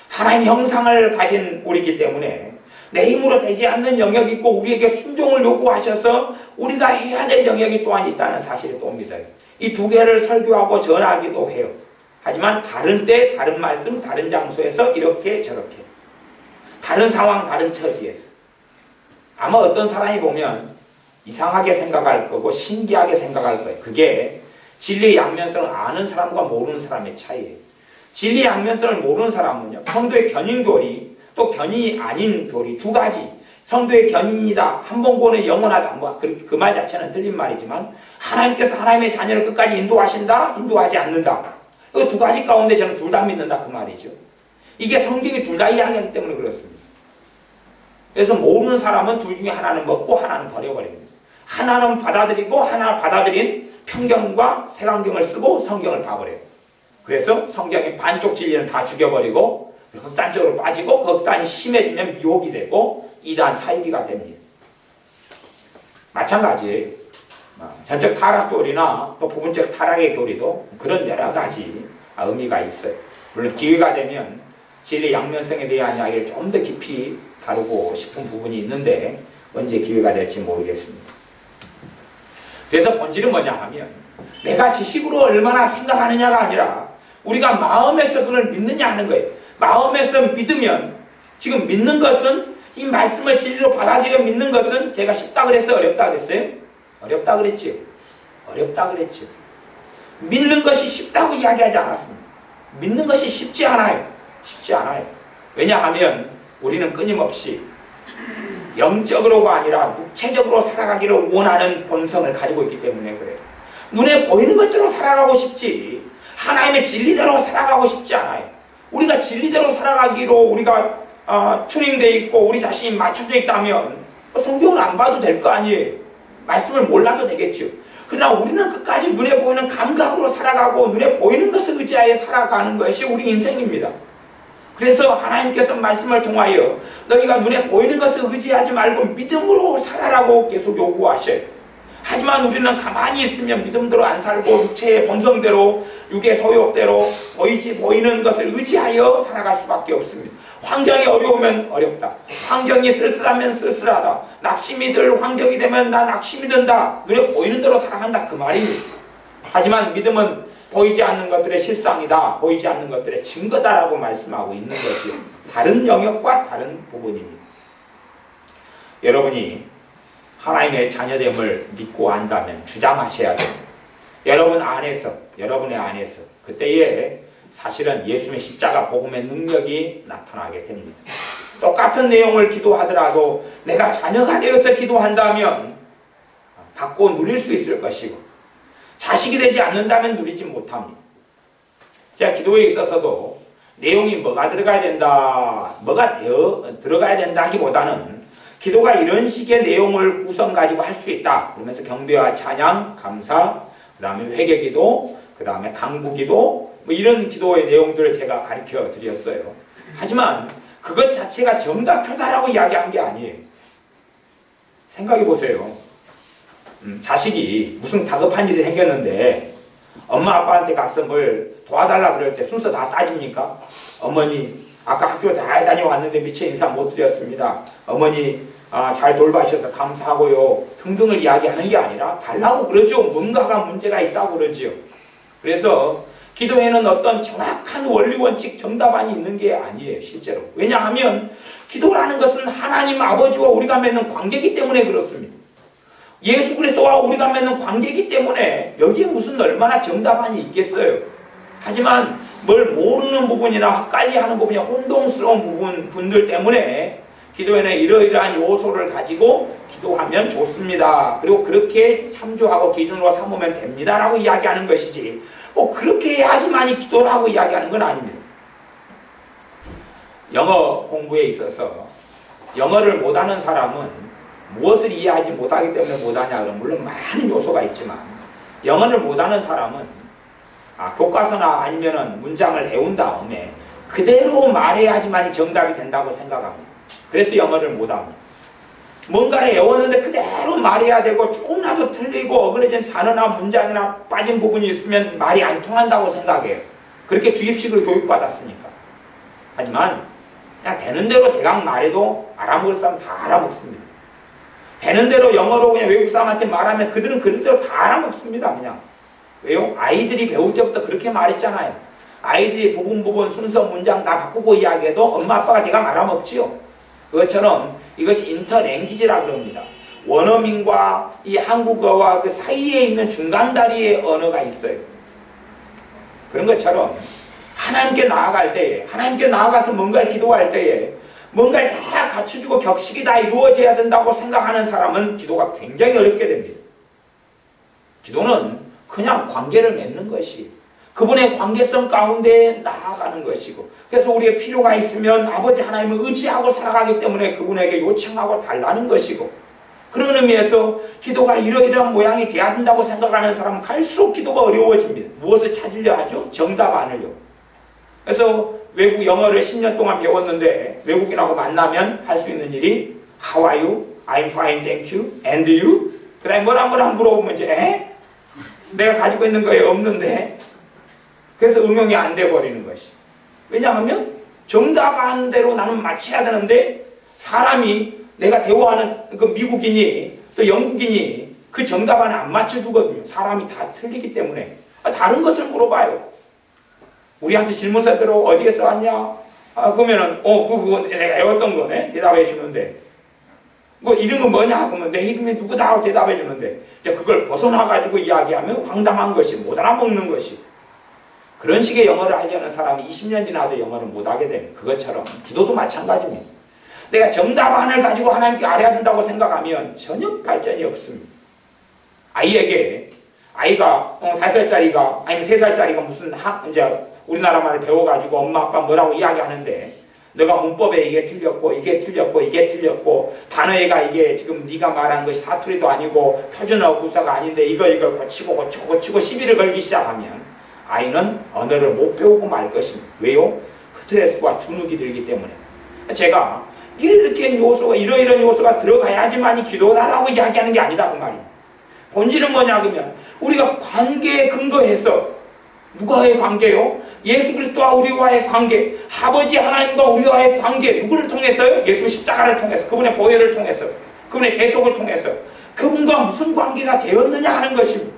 하나님 형상을 가진 우리이기 때문에 내 힘으로 되지 않는 영역이 있고 우리에게 순종을 요구하셔서 우리가 해야 될 영역이 또한 있다는 사실을 또 믿어요. 이 두 개를 설교하고 전하기도 해요. 하지만 다른 때, 다른 말씀, 다른 장소에서 이렇게 저렇게 다른 상황, 다른 처지에서 아마 어떤 사람이 보면 이상하게 생각할 거고 신기하게 생각할 거예요. 그게 진리의 양면성을 아는 사람과 모르는 사람의 차이예요. 진리의 양면성을 모르는 사람은요, 성도의 견인교리 또 견인이 아닌 교리 두 가지. 성도의 견인이다. 한 번 보는 영원하다. 그 말 자체는 틀린 말이지만 하나님께서 하나님의 자녀를 끝까지 인도하신다. 인도하지 않는다. 이 두 가지 가운데 저는 둘 다 믿는다. 그 말이죠. 이게 성경이 둘 다 이야기하기 때문에 그렇습니다. 그래서 모르는 사람은 둘 중에 하나는 먹고 하나는 버려버립니다. 하나는 받아들이고 하나 받아들인 편견과 색안경을 쓰고 성경을 봐버려요. 그래서 성경의 반쪽 진리는 다 죽여버리고 극단적으로 빠지고 극단이 심해지면 미혹이 되고 이단 사이비가 됩니다. 마찬가지 전적 타락 교리나 또 부분적 타락의 교리도 그런 여러 가지 의미가 있어요. 물론 기회가 되면 진리 양면성에 대한 이야기를 좀 더 깊이 다루고 싶은 부분이 있는데 언제 기회가 될지 모르겠습니다. 그래서 본질은 뭐냐 하면 내가 지식으로 얼마나 생각하느냐가 아니라 우리가 마음에서 그걸 믿느냐 하는 거예요. 마음에서 믿으면 지금 믿는 것은 이 말씀을 진리로 받아들여 믿는 것은 제가 쉽다 그랬어요? 어렵다 그랬어요? 어렵다 그랬지요. 어렵다 그랬지요. 믿는 것이 쉽다고 이야기하지 않았습니다. 믿는 것이 쉽지 않아요. 쉽지 않아요. 왜냐하면 우리는 끊임없이 영적으로가 아니라 육체적으로 살아가기를 원하는 본성을 가지고 있기 때문에 그래요. 눈에 보이는 것대로 살아가고 싶지 하나님의 진리대로 살아가고 싶지 않아요. 우리가 진리대로 살아가기로 우리가 튜닝되어 있고 우리 자신이 맞춰져 있다면 성경을 안 봐도 될 거 아니에요. 말씀을 몰라도 되겠죠. 그러나 우리는 끝까지 눈에 보이는 감각으로 살아가고 눈에 보이는 것을 의지하여 살아가는 것이 우리 인생입니다. 그래서 하나님께서 말씀을 통하여 너희가 눈에 보이는 것을 의지하지 말고 믿음으로 살아라고 계속 요구하셔요. 하지만 우리는 가만히 있으면 믿음대로 안 살고 육체의 본성대로 육의 소욕대로 보이는 것을 의지하여 살아갈 수밖에 없습니다. 환경이 어려우면 어렵다. 환경이 쓸쓸하면 쓸쓸하다. 낙심이 들 환경이 되면 나 낙심이 든다. 눈에 보이는 대로 살아간다 그 말입니다. 하지만 믿음은 보이지 않는 것들의 실상이다. 보이지 않는 것들의 증거다라고 말씀하고 있는 것이요. 다른 영역과 다른 부분입니다. 여러분이 하나님의 자녀됨을 믿고 안다면 주장하셔야 됩니다. 여러분의 안에서 그때에 사실은 예수님의 십자가 복음의 능력이 나타나게 됩니다. 똑같은 내용을 기도하더라도 내가 자녀가 되어서 기도한다면 받고 누릴 수 있을 것이고 자식이 되지 않는다면 누리지 못합니다. 제가 기도에 있어서도 내용이 뭐가 들어가야 된다, 뭐가 들어가야 된다 하기보다는 기도가 이런 식의 내용을 구성 가지고 할 수 있다. 그러면서 경배와 찬양, 감사, 그 다음에 회개기도, 그 다음에 강구기도 뭐 이런 기도의 내용들을 제가 가르쳐 드렸어요. 하지만 그것 자체가 정답표다라고 이야기한 게 아니에요. 생각해 보세요. 자식이 무슨 다급한 일이 생겼는데 엄마 아빠한테 가서 뭘 도와달라 그럴 때 순서 다 따집니까? 어머니 아까 학교 다 다녀왔는데 미처 인사 못 드렸습니다. 어머니 잘 돌봐주셔서 감사하고요 등등을 이야기하는 게 아니라 달라고 그러죠. 뭔가가 문제가 있다고 그러죠. 그래서 기도에는 어떤 정확한 원리 원칙 정답안이 있는 게 아니에요. 실제로. 왜냐하면 기도라는 것은 하나님 아버지와 우리가 맺는 관계이기 때문에 그렇습니다. 예수 그리스도와 우리가 맺는 관계이기 때문에 여기에 무슨 얼마나 정답안이 있겠어요. 하지만 뭘 모르는 부분이나 헷갈리하는 부분이 혼동스러운 분들 때문에 기도에는 이러이러한 요소를 가지고 기도하면 좋습니다. 그리고 그렇게 참조하고 기준으로 삼으면 됩니다. 라고 이야기하는 것이지 꼭 그렇게 해야지만이 기도라고 이야기하는 건 아닙니다. 영어 공부에 있어서 영어를 못하는 사람은 무엇을 이해하지 못하기 때문에 못하냐 그러면 물론 많은 요소가 있지만 영어를 못하는 사람은 교과서나 아니면은 문장을 외운 다음에 그대로 말해야지만이 정답이 된다고 생각합니다. 그래서 영어를 못합니다. 뭔가를 외웠는데 그대로 말해야 되고 조금이라도 틀리고 어그러진 단어나 문장이나 빠진 부분이 있으면 말이 안 통한다고 생각해요. 그렇게 주입식으로 교육받았으니까. 하지만 그냥 되는 대로 대강 말해도 알아먹을 사람 다 알아먹습니다. 되는 대로 영어로 그냥 외국 사람한테 말하면 그들은 그대로 다 알아먹습니다. 그냥. 왜요? 아이들이 배울 때부터 그렇게 말했잖아요. 아이들이 부분 순서 문장 다 바꾸고 이야기해도 엄마 아빠가 대강 알아먹지요. 그것처럼 이것이 인터랭귀지라고 합니다. 원어민과 이 한국어와 그 사이에 있는 중간다리의 언어가 있어요. 그런 것처럼 하나님께 나아갈 때에 하나님께 나아가서 뭔가를 기도할 때에 뭔가를 다 갖춰주고 격식이 다 이루어져야 된다고 생각하는 사람은 기도가 굉장히 어렵게 됩니다. 기도는 그냥 관계를 맺는 것이 그분의 관계성 가운데 나아가는 것이고 그래서 우리의 필요가 있으면 아버지 하나님을 의지하고 살아가기 때문에 그분에게 요청하고 달라는 것이고 그런 의미에서 기도가 이러이러한 모양이 돼야 된다고 생각하는 사람은 갈수록 기도가 어려워집니다. 무엇을 찾으려 하죠? 정답안을요. 그래서 외국 영어를 10년 동안 배웠는데 외국인하고 만나면 할 수 있는 일이 How are you? I'm fine, thank you. And you? 그 다음에 뭐라 물어보면 이제 에? 내가 가지고 있는 거에 없는데. 그래서 응용이 안 돼버리는 것이. 왜냐하면 정답한 대로 나는 맞춰야 되는데 사람이 내가 대화하는 그 미국인이 또 영국인이 그 정답 안에 안 맞춰주거든요. 사람이 다 틀리기 때문에. 다른 것을 물어봐요. 우리한테 질문서대로 어디에서 왔냐? 그러면은 그거 내가 외웠던 거네? 대답해 주는데 뭐 이름은 뭐냐? 그러면 내 이름이 누구다? 하고 대답해 주는데 이제 그걸 벗어나가지고 이야기하면 황당한 것이, 못 알아먹는 것이. 그런 식의 영어를 하려는 사람이 20년 지나도 영어를 못하게 되는 그것처럼 기도도 마찬가지입니다. 내가 정답안을 가지고 하나님께 알아야 된다고 생각하면 전혀 발전이 없습니다. 아이가 5살짜리가 아니면 3살짜리가 무슨 이제 우리나라 말을 배워가지고 엄마 아빠 뭐라고 이야기하는데 너가 문법에 이게 틀렸고 이게 틀렸고 이게 틀렸고 단어가 이게 지금 네가 말한 것이 사투리도 아니고 표준어 구사가 아닌데 이걸 고치고 시비를 걸기 시작하면 아이는 언어를 못 배우고 말 것입니다. 왜요? 스트레스와 주눅이 들기 때문에. 제가 이렇게 요소가 이러이런 요소가 들어가야지만이 기도를 하라고 이야기하는 게 아니다 그 말입니다. 본질은 뭐냐 그러면 우리가 관계에 근거해서 누가의 관계요? 예수 그리스도와 우리와의 관계, 아버지 하나님과 우리와의 관계, 누구를 통해서요? 예수의 십자가를 통해서, 그분의 보혈을 통해서, 그분의 계속을 통해서 그분과 무슨 관계가 되었느냐 하는 것입니다.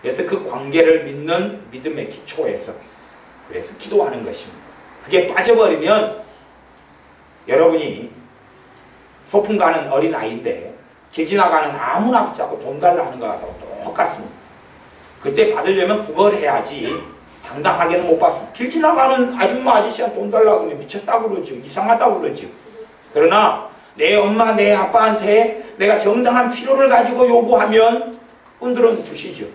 그래서 그 관계를 믿는 믿음의 기초에서 그래서 기도하는 것입니다. 그게 빠져버리면 여러분이 소풍 가는 어린아이인데 길 지나가는 아무나 붙잡고 돈 달라 하는 거하고 똑같습니다. 그때 받으려면 구걸 해야지 당당하게는 못 받습니다. 길 지나가는 아줌마 아저씨한테 돈 달라고 하면 미쳤다고 그러지, 이상하다고 그러지. 그러나 내 엄마 내 아빠한테 내가 정당한 필요를 가지고 요구하면 분들은 주시죠.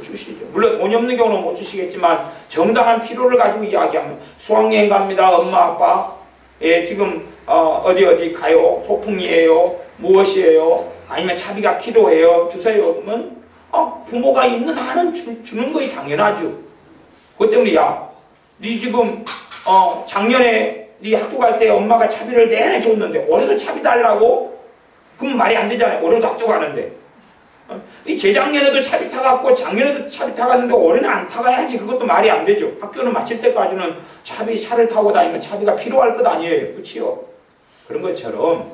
주시죠. 물론 돈이 없는 경우는 못 주시겠지만 정당한 필요를 가지고 이야기하면 수학여행 갑니다. 엄마 아빠 지금 어디 가요. 소풍이에요. 무엇이에요. 아니면 차비가 필요해요. 주세요. 그러면 부모가 있는 한은 주는 것이 당연하죠. 그것 때문에 네 지금 작년에 네 학교 갈 때 엄마가 차비를 내내 줬는데 올해도 차비 달라고? 그럼 말이 안 되잖아요. 올해도 학교 가는데. 이 재작년에도 차비 타갔고 작년에도 차비 타갔는데 올해는 안 타가야지. 그것도 말이 안 되죠. 학교는 마칠 때까지는 차를 타고 다니면 차비가 필요할 것 아니에요. 그렇지요? 그런 것처럼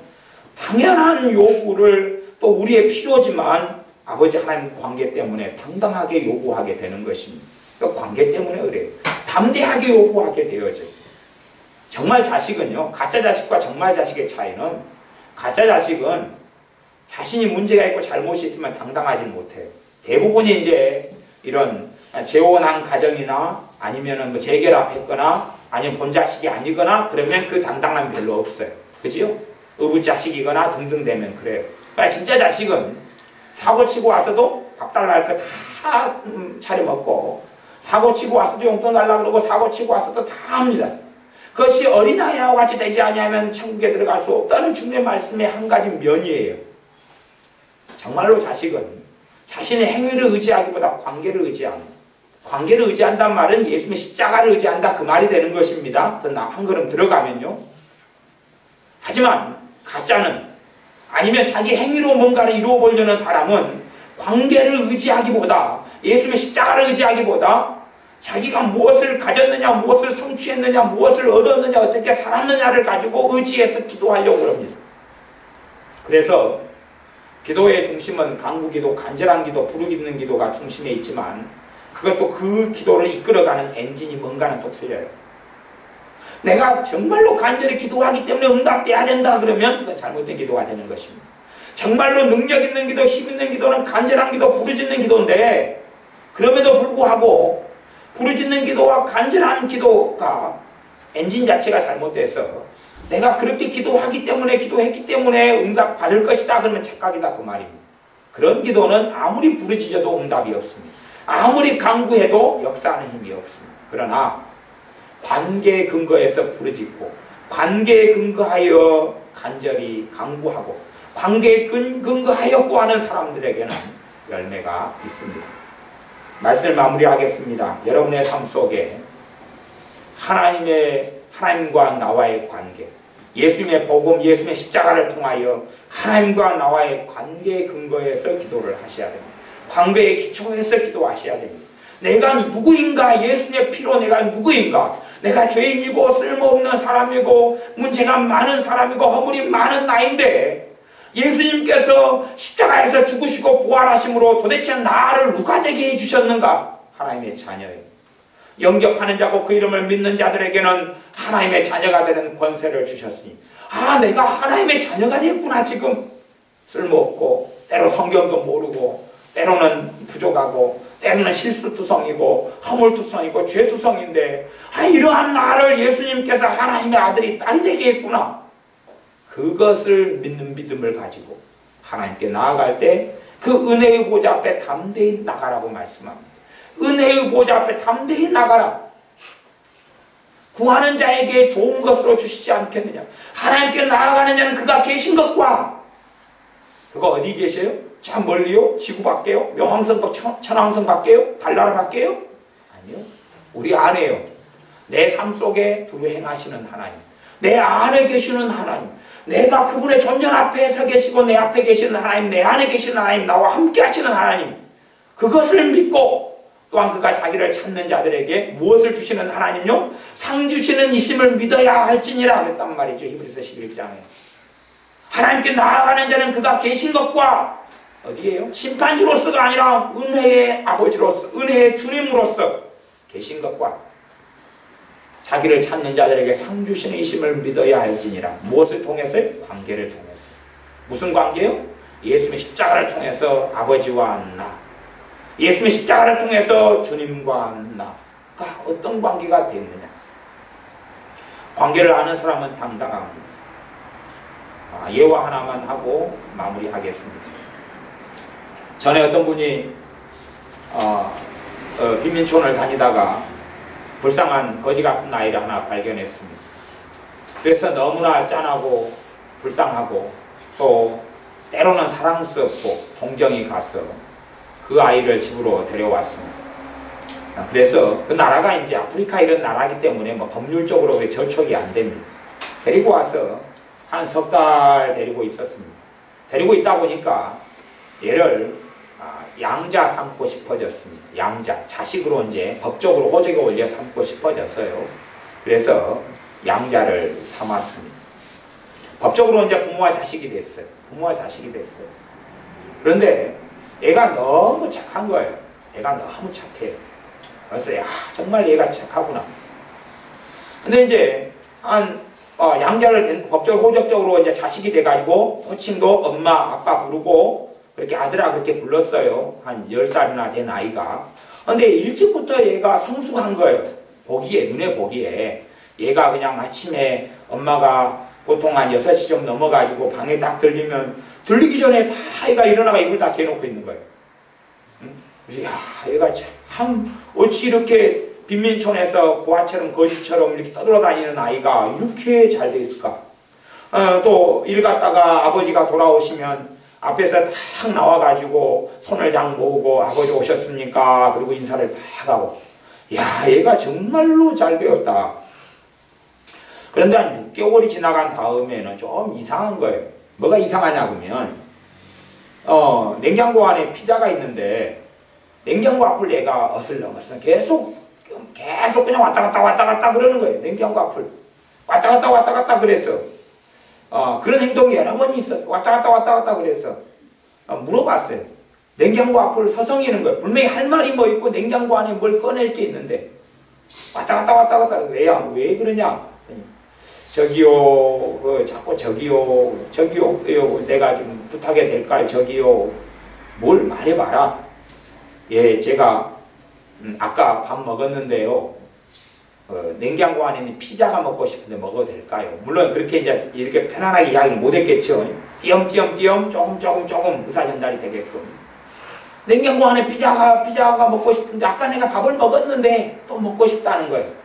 당연한 요구를 또 우리의 필요지만 아버지 하나님 관계 때문에 당당하게 요구하게 되는 것입니다. 그러니까 관계 때문에 그래요. 담대하게 요구하게 되어져요. 정말 자식은요. 가짜 자식과 정말 자식의 차이는 가짜 자식은 자신이 문제가 있고 잘못이 있으면 당당하지 못해요. 대부분이 이제 이런 재혼한 가정이나 아니면은 뭐 재결합했거나 아니면 본자식이 아니거나 그러면 그 당당함이 별로 없어요. 그죠? 의붓자식이거나 등등 되면 그래요. 그러니까 진짜 자식은 사고 치고 와서도 밥 달라 할 거 다 차려 먹고 사고 치고 와서도 용돈 달라 그러고 사고 치고 와서도 다 합니다. 그것이 어린아이와 같이 되지 않으면 천국에 들어갈 수 없다는 주님의 말씀의 한 가지 면이에요. 정말로 자식은 자신의 행위를 의지하기보다 관계를 의지합니다. 관계를 의지한다는 말은 예수님의 십자가를 의지한다 그 말이 되는 것입니다. 더 한 걸음 들어가면요. 하지만 가짜는 아니면 자기 행위로 뭔가를 이루어 보려는 사람은 관계를 의지하기보다 예수님의 십자가를 의지하기보다 자기가 무엇을 가졌느냐, 무엇을 성취했느냐, 무엇을 얻었느냐, 어떻게 살았느냐를 가지고 의지해서 기도하려고 합니다. 그래서 기도의 중심은 간구기도, 간절한 기도, 부르짖는 기도가 중심에 있지만 그것도 그 기도를 이끌어가는 엔진이 뭔가는 또 틀려요. 내가 정말로 간절히 기도하기 때문에 응답돼야 된다 그러면 그건 잘못된 기도가 되는 것입니다. 정말로 능력 있는 기도, 힘 있는 기도는 간절한 기도, 부르짖는 기도인데 그럼에도 불구하고 부르짖는 기도와 간절한 기도가 엔진 자체가 잘못돼서 내가 그렇게 기도했기 때문에 응답 받을 것이다 그러면 착각이다 그 말입니다. 그런 기도는 아무리 부르짖어도 응답이 없습니다. 아무리 간구해도 역사하는 힘이 없습니다. 그러나 관계에 근거해서 부르짖고 관계에 근거하여 간절히 간구하고 관계에 근거하여 구하는 사람들에게는 열매가 있습니다. 말씀을 마무리하겠습니다. 여러분의 삶 속에 하나님과 나와의 관계, 예수님의 복음, 예수님의 십자가를 통하여 하나님과 나와의 관계의 근거에서 기도를 하셔야 됩니다. 관계의 기초에서 기도하셔야 됩니다. 내가 누구인가? 예수님의 피로 내가 누구인가? 내가 죄인이고 쓸모없는 사람이고 문제가 많은 사람이고 허물이 많은 나인데 예수님께서 십자가에서 죽으시고 부활하심으로 도대체 나를 누가 되게 해주셨는가? 하나님의 자녀예요. 영접하는 자고 그 이름을 믿는 자들에게는 하나님의 자녀가 되는 권세를 주셨으니 내가 하나님의 자녀가 됐구나. 지금 쓸모없고 때로 성경도 모르고 때로는 부족하고 때로는 실수투성이고 허물투성이고 죄투성인데 이러한 나를 예수님께서 하나님의 아들이 딸이 되게 했구나. 그것을 믿는 믿음을 가지고 하나님께 나아갈 때 그 은혜의 보좌 앞에 담대히 나가라고 말씀합니다. 은혜의 보좌 앞에 담대히 나가라. 구하는 자에게 좋은 것으로 주시지 않겠느냐. 하나님께 나아가는 자는 그가 계신 것과 그가 어디 계세요? 저 멀리요? 지구 밖에요? 명왕성, 천왕성 밖에요? 달나라 밖에요? 아니요. 우리 안에요. 내 삶 속에 두루 행하시는 하나님, 내 안에 계시는 하나님, 내가 그분의 전전 앞에 서 계시고 내 앞에 계시는 하나님, 내 안에 계시는 하나님, 나와 함께 하시는 하나님, 그것을 믿고 또한 그가 자기를 찾는 자들에게 무엇을 주시는 하나님요? 상 주시는 이심을 믿어야 할지니라 했단 말이죠. 히브리서 11장에. 하나님께 나아가는 자는 그가 계신 것과 어디에요? 심판주로서가 아니라 은혜의 아버지로서, 은혜의 주님으로서 계신 것과 자기를 찾는 자들에게 상 주시는 이심을 믿어야 할지니라. 무엇을 통해서요? 관계를 통해서. 무슨 관계요? 예수님의 십자가를 통해서 아버지와 나, 예수님의 십자가를 통해서 주님과 나가 어떤 관계가 됐느냐. 관계를 아는 사람은 당당합니다. 예화 하나만 하고 마무리하겠습니다. 전에 어떤 분이 빈민촌을 다니다가 불쌍한 거지 같은 아이를 하나 발견했습니다. 그래서 너무나 짠하고 불쌍하고 또 때로는 사랑스럽고 동정이 가서 그 아이를 집으로 데려왔습니다. 그래서 그 나라가 이제 아프리카 이런 나라이기 때문에 뭐 법률적으로 저촉이 안 됩니다. 데리고 와서 한 석 달 데리고 있었습니다. 데리고 있다 보니까 얘를 양자 삼고 싶어졌습니다. 양자, 자식으로 이제 법적으로 호적에 올려 삼고 싶어졌어요. 그래서 양자를 삼았습니다. 법적으로 이제 부모와 자식이 됐어요. 부모와 자식이 됐어요. 그런데 얘가 너무 착한 거예요. 얘가 너무 착해요. 그래서 정말 얘가 착하구나. 근데 이제 양자를 법적으로 호적적으로 이제 자식이 돼가지고 호칭도 엄마 아빠 부르고 그렇게 아들아 그렇게 불렀어요. 한 10살이나 된 아이가. 근데 일찍부터 얘가 성숙한 거예요. 보기에, 눈에 보기에. 얘가 그냥 아침에 엄마가 보통 한 6시 좀 넘어가지고 방에 딱 들리면 들리기 전에 다 얘가 일어나가 이불 다 개놓고 있는 거예요. 그래서 얘가 참 어찌 이렇게 빈민촌에서 고아처럼 거지처럼 이렇게 떠돌아다니는 아이가 이렇게 잘 돼 있을까? 또 일 갔다가 아버지가 돌아오시면 앞에서 탁 나와가지고 손을 장 모으고 아버지 오셨습니까? 그리고 인사를 탁 하고 얘가 정말로 잘 배웠다. 그런데 한 6개월이 지나간 다음에는 좀 이상한 거예요. 뭐가 이상하냐 그러면 냉장고 안에 피자가 있는데 냉장고 앞을 얘가 어슬렁어슬렁 계속 그냥 왔다 갔다 그러는 거예요. 냉장고 앞을 왔다 갔다 그래서 그런 행동이 여러 번 있었어요. 왔다 갔다 그래서 물어봤어요. 냉장고 앞을 서성이는 거예요. 분명히 할 말이 뭐 있고 냉장고 안에 뭘 꺼낼 게 있는데 왔다 갔다 왜 그러냐? 저기요, 자꾸 저기요, 내가 좀 부탁이 될까요? 저기요, 뭘 말해봐라. 제가 아까 밥 먹었는데요. 냉장고 안에 있는 피자가 먹고 싶은데 먹어도 될까요? 물론 그렇게 이제 이렇게 편안하게 이야기를 못했겠죠. 띄엄띄엄 조금 의사 전달이 되게끔. 냉장고 안에 피자가 먹고 싶은데 아까 내가 밥을 먹었는데 또 먹고 싶다는 거예요.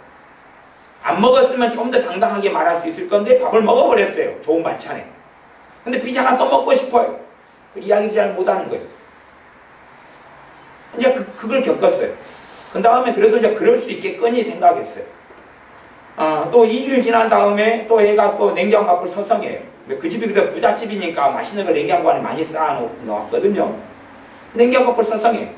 안 먹었으면 좀 더 당당하게 말할 수 있을 건데 밥을 먹어버렸어요. 좋은 반찬에. 근데 피자가 또 먹고 싶어요. 이야기 잘 못하는 거예요. 이제 그걸 겪었어요. 그 다음에 그래도 이제 그럴 수 있겠거니 생각했어요. 또 2주일 지난 다음에 또 애가 또 냉장고 앞을 서성해요. 그 집이 그때 부잣집이니까 맛있는 걸 냉장고 안에 많이 쌓아놓았거든요. 냉장고 앞을 서성해.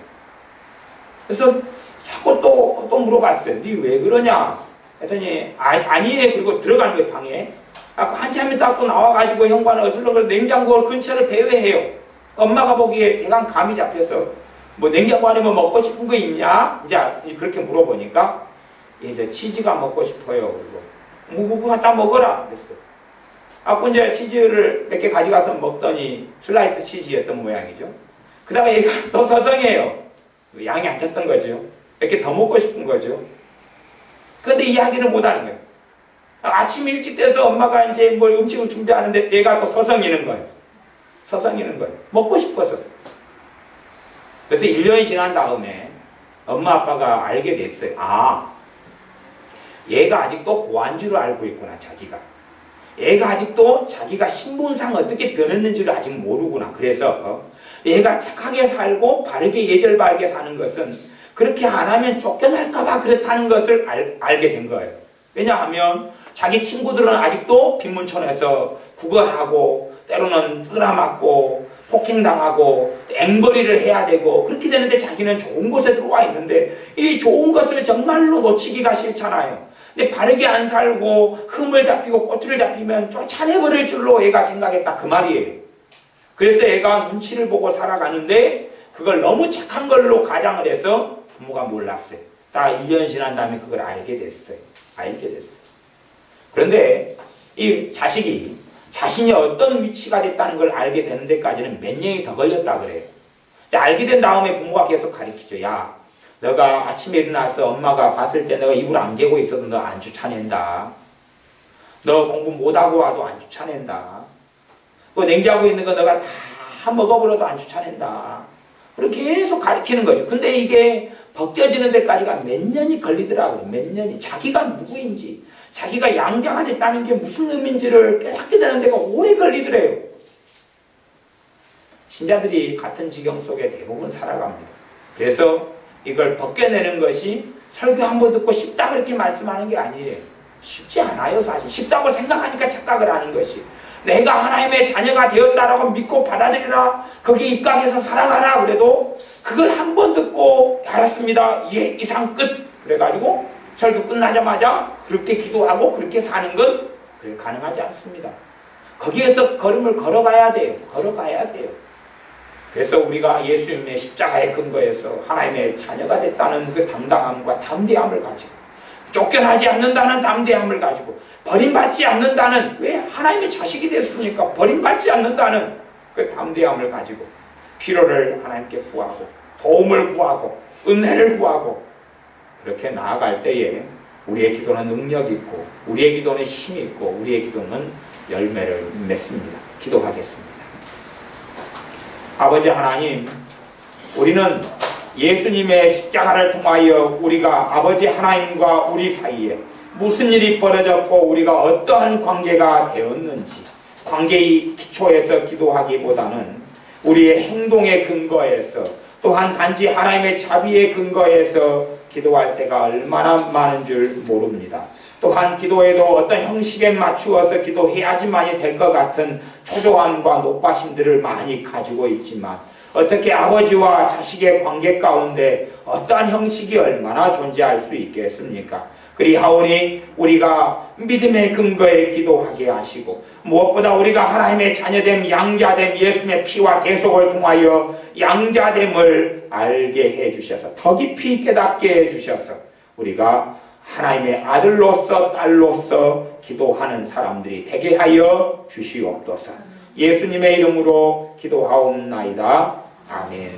그래서 자꾸 또 물어봤어요. 니 왜 그러냐? 그랬더니 아니에요. 그리고 들어가는 거예요, 방에. 한참 있다 또 나와가지고 현관을 어슬렁거려 냉장고 근처를 배회해요. 엄마가 보기에 대강 감이 잡혀서 뭐 냉장고 안에 뭐 먹고 싶은 거 있냐? 이제 그렇게 물어보니까 이제 치즈가 먹고 싶어요. 그리고 그거 갖다 먹어라 그랬어. 이제 치즈를 몇 개 가져가서 먹더니 슬라이스 치즈였던 모양이죠. 그다가 얘가 더 서성해요. 양이 안 찼던 거죠. 몇 개 더 먹고 싶은 거죠. 그런데 이야기를 못하는 거예요. 아침 일찍 돼서 엄마가 이제 뭘 음식을 준비하는데 얘가 또 서성이는 거예요. 서성이는 거예요. 먹고 싶어서. 그래서 1년이 지난 다음에 엄마 아빠가 알게 됐어요. 얘가 아직도 고안주를 알고 있구나, 자기가. 얘가 아직도 자기가 신분상 어떻게 변했는지를 아직 모르구나. 그래서 얘가 착하게 살고 바르게 예절 바르게 사는 것은 그렇게 안 하면 쫓겨날까봐 그렇다는 것을 알게 된 거예요. 왜냐하면 자기 친구들은 아직도 빈문촌에서 구걸하고 때로는 끌어맞고 폭행당하고 앵벌이를 해야 되고 그렇게 되는데 자기는 좋은 곳에 들어와 있는데 이 좋은 것을 정말로 놓치기가 싫잖아요. 근데 바르게 안 살고 흠을 잡히고 꼬투리를 잡히면 쫓아내버릴 줄로 얘가 생각했다 그 말이에요. 그래서 얘가 눈치를 보고 살아가는데 그걸 너무 착한 걸로 가장을 해서 부모가 몰랐어요. 다 1년 지난 다음에 그걸 알게 됐어요. 그런데 이 자식이 자신이 어떤 위치가 됐다는 걸 알게 되는 데까지는 몇 년이 더 걸렸다 그래요. 알게 된 다음에 부모가 계속 가르치죠. 야, 너가 아침에 일어나서 엄마가 봤을 때 너가 이불 안 개고 있어도 너 안 쫓아낸다. 너 공부 못하고 와도 안 쫓아낸다. 그 냉장고에 있는 거 너가 다 먹어버려도 안 쫓아낸다. 그렇게 계속 가르치는 거죠. 근데 이게 벗겨지는 데까지가 몇 년이 걸리더라고요. 몇 년이. 자기가 누구인지, 자기가 양자가 됐다는 게 무슨 의미인지를 깨닫게 되는 데가 오래 걸리더래요. 신자들이 같은 지경 속에 대부분 살아갑니다. 그래서 이걸 벗겨내는 것이 설교 한번 듣고 쉽다 그렇게 말씀하는 게 아니에요. 쉽지 않아요, 사실. 쉽다고 생각하니까 착각을 하는 것이. 내가 하나님의 자녀가 되었다라고 믿고 받아들이라, 거기에 입각해서 살아가라 그래도 그걸 한 번 듣고 알았습니다. 예, 이상 끝. 그래가지고 설교 끝나자마자 그렇게 기도하고 그렇게 사는 건 가능하지 않습니다. 거기에서 걸음을 걸어가야 돼요. 그래서 우리가 예수님의 십자가의 근거에서 하나님의 자녀가 됐다는 그 당당함과 담대함을 가지고 쫓겨나지 않는다는 담대함을 가지고 버림받지 않는다는, 왜 하나님의 자식이 됐으니까 버림받지 않는다는 그 담대함을 가지고 필요를 하나님께 구하고 도움을 구하고 은혜를 구하고 그렇게 나아갈 때에 우리의 기도는 능력이 있고 우리의 기도는 힘이 있고 우리의 기도는 열매를 맺습니다. 기도하겠습니다. 아버지 하나님, 우리는 예수님의 십자가를 통하여 우리가 아버지 하나님과 우리 사이에 무슨 일이 벌어졌고 우리가 어떠한 관계가 되었는지 관계의 기초에서 기도하기보다는 우리의 행동의 근거에서 또한 단지 하나님의 자비의 근거에서 기도할 때가 얼마나 많은 줄 모릅니다. 또한 기도에도 어떤 형식에 맞추어서 기도해야지만이 될 것 같은 초조함과 높아심들을 많이 가지고 있지만 어떻게 아버지와 자식의 관계 가운데 어떠한 형식이 얼마나 존재할 수 있겠습니까? 그리하오니 우리가 믿음의 근거에 기도하게 하시고 무엇보다 우리가 하나님의 자녀됨, 양자됨, 예수님의 피와 대속을 통하여 양자됨을 알게 해주셔서 더 깊이 깨닫게 해주셔서 우리가 하나님의 아들로서 딸로서 기도하는 사람들이 되게 하여 주시옵소서. 예수님의 이름으로 기도하옵나이다. 아멘.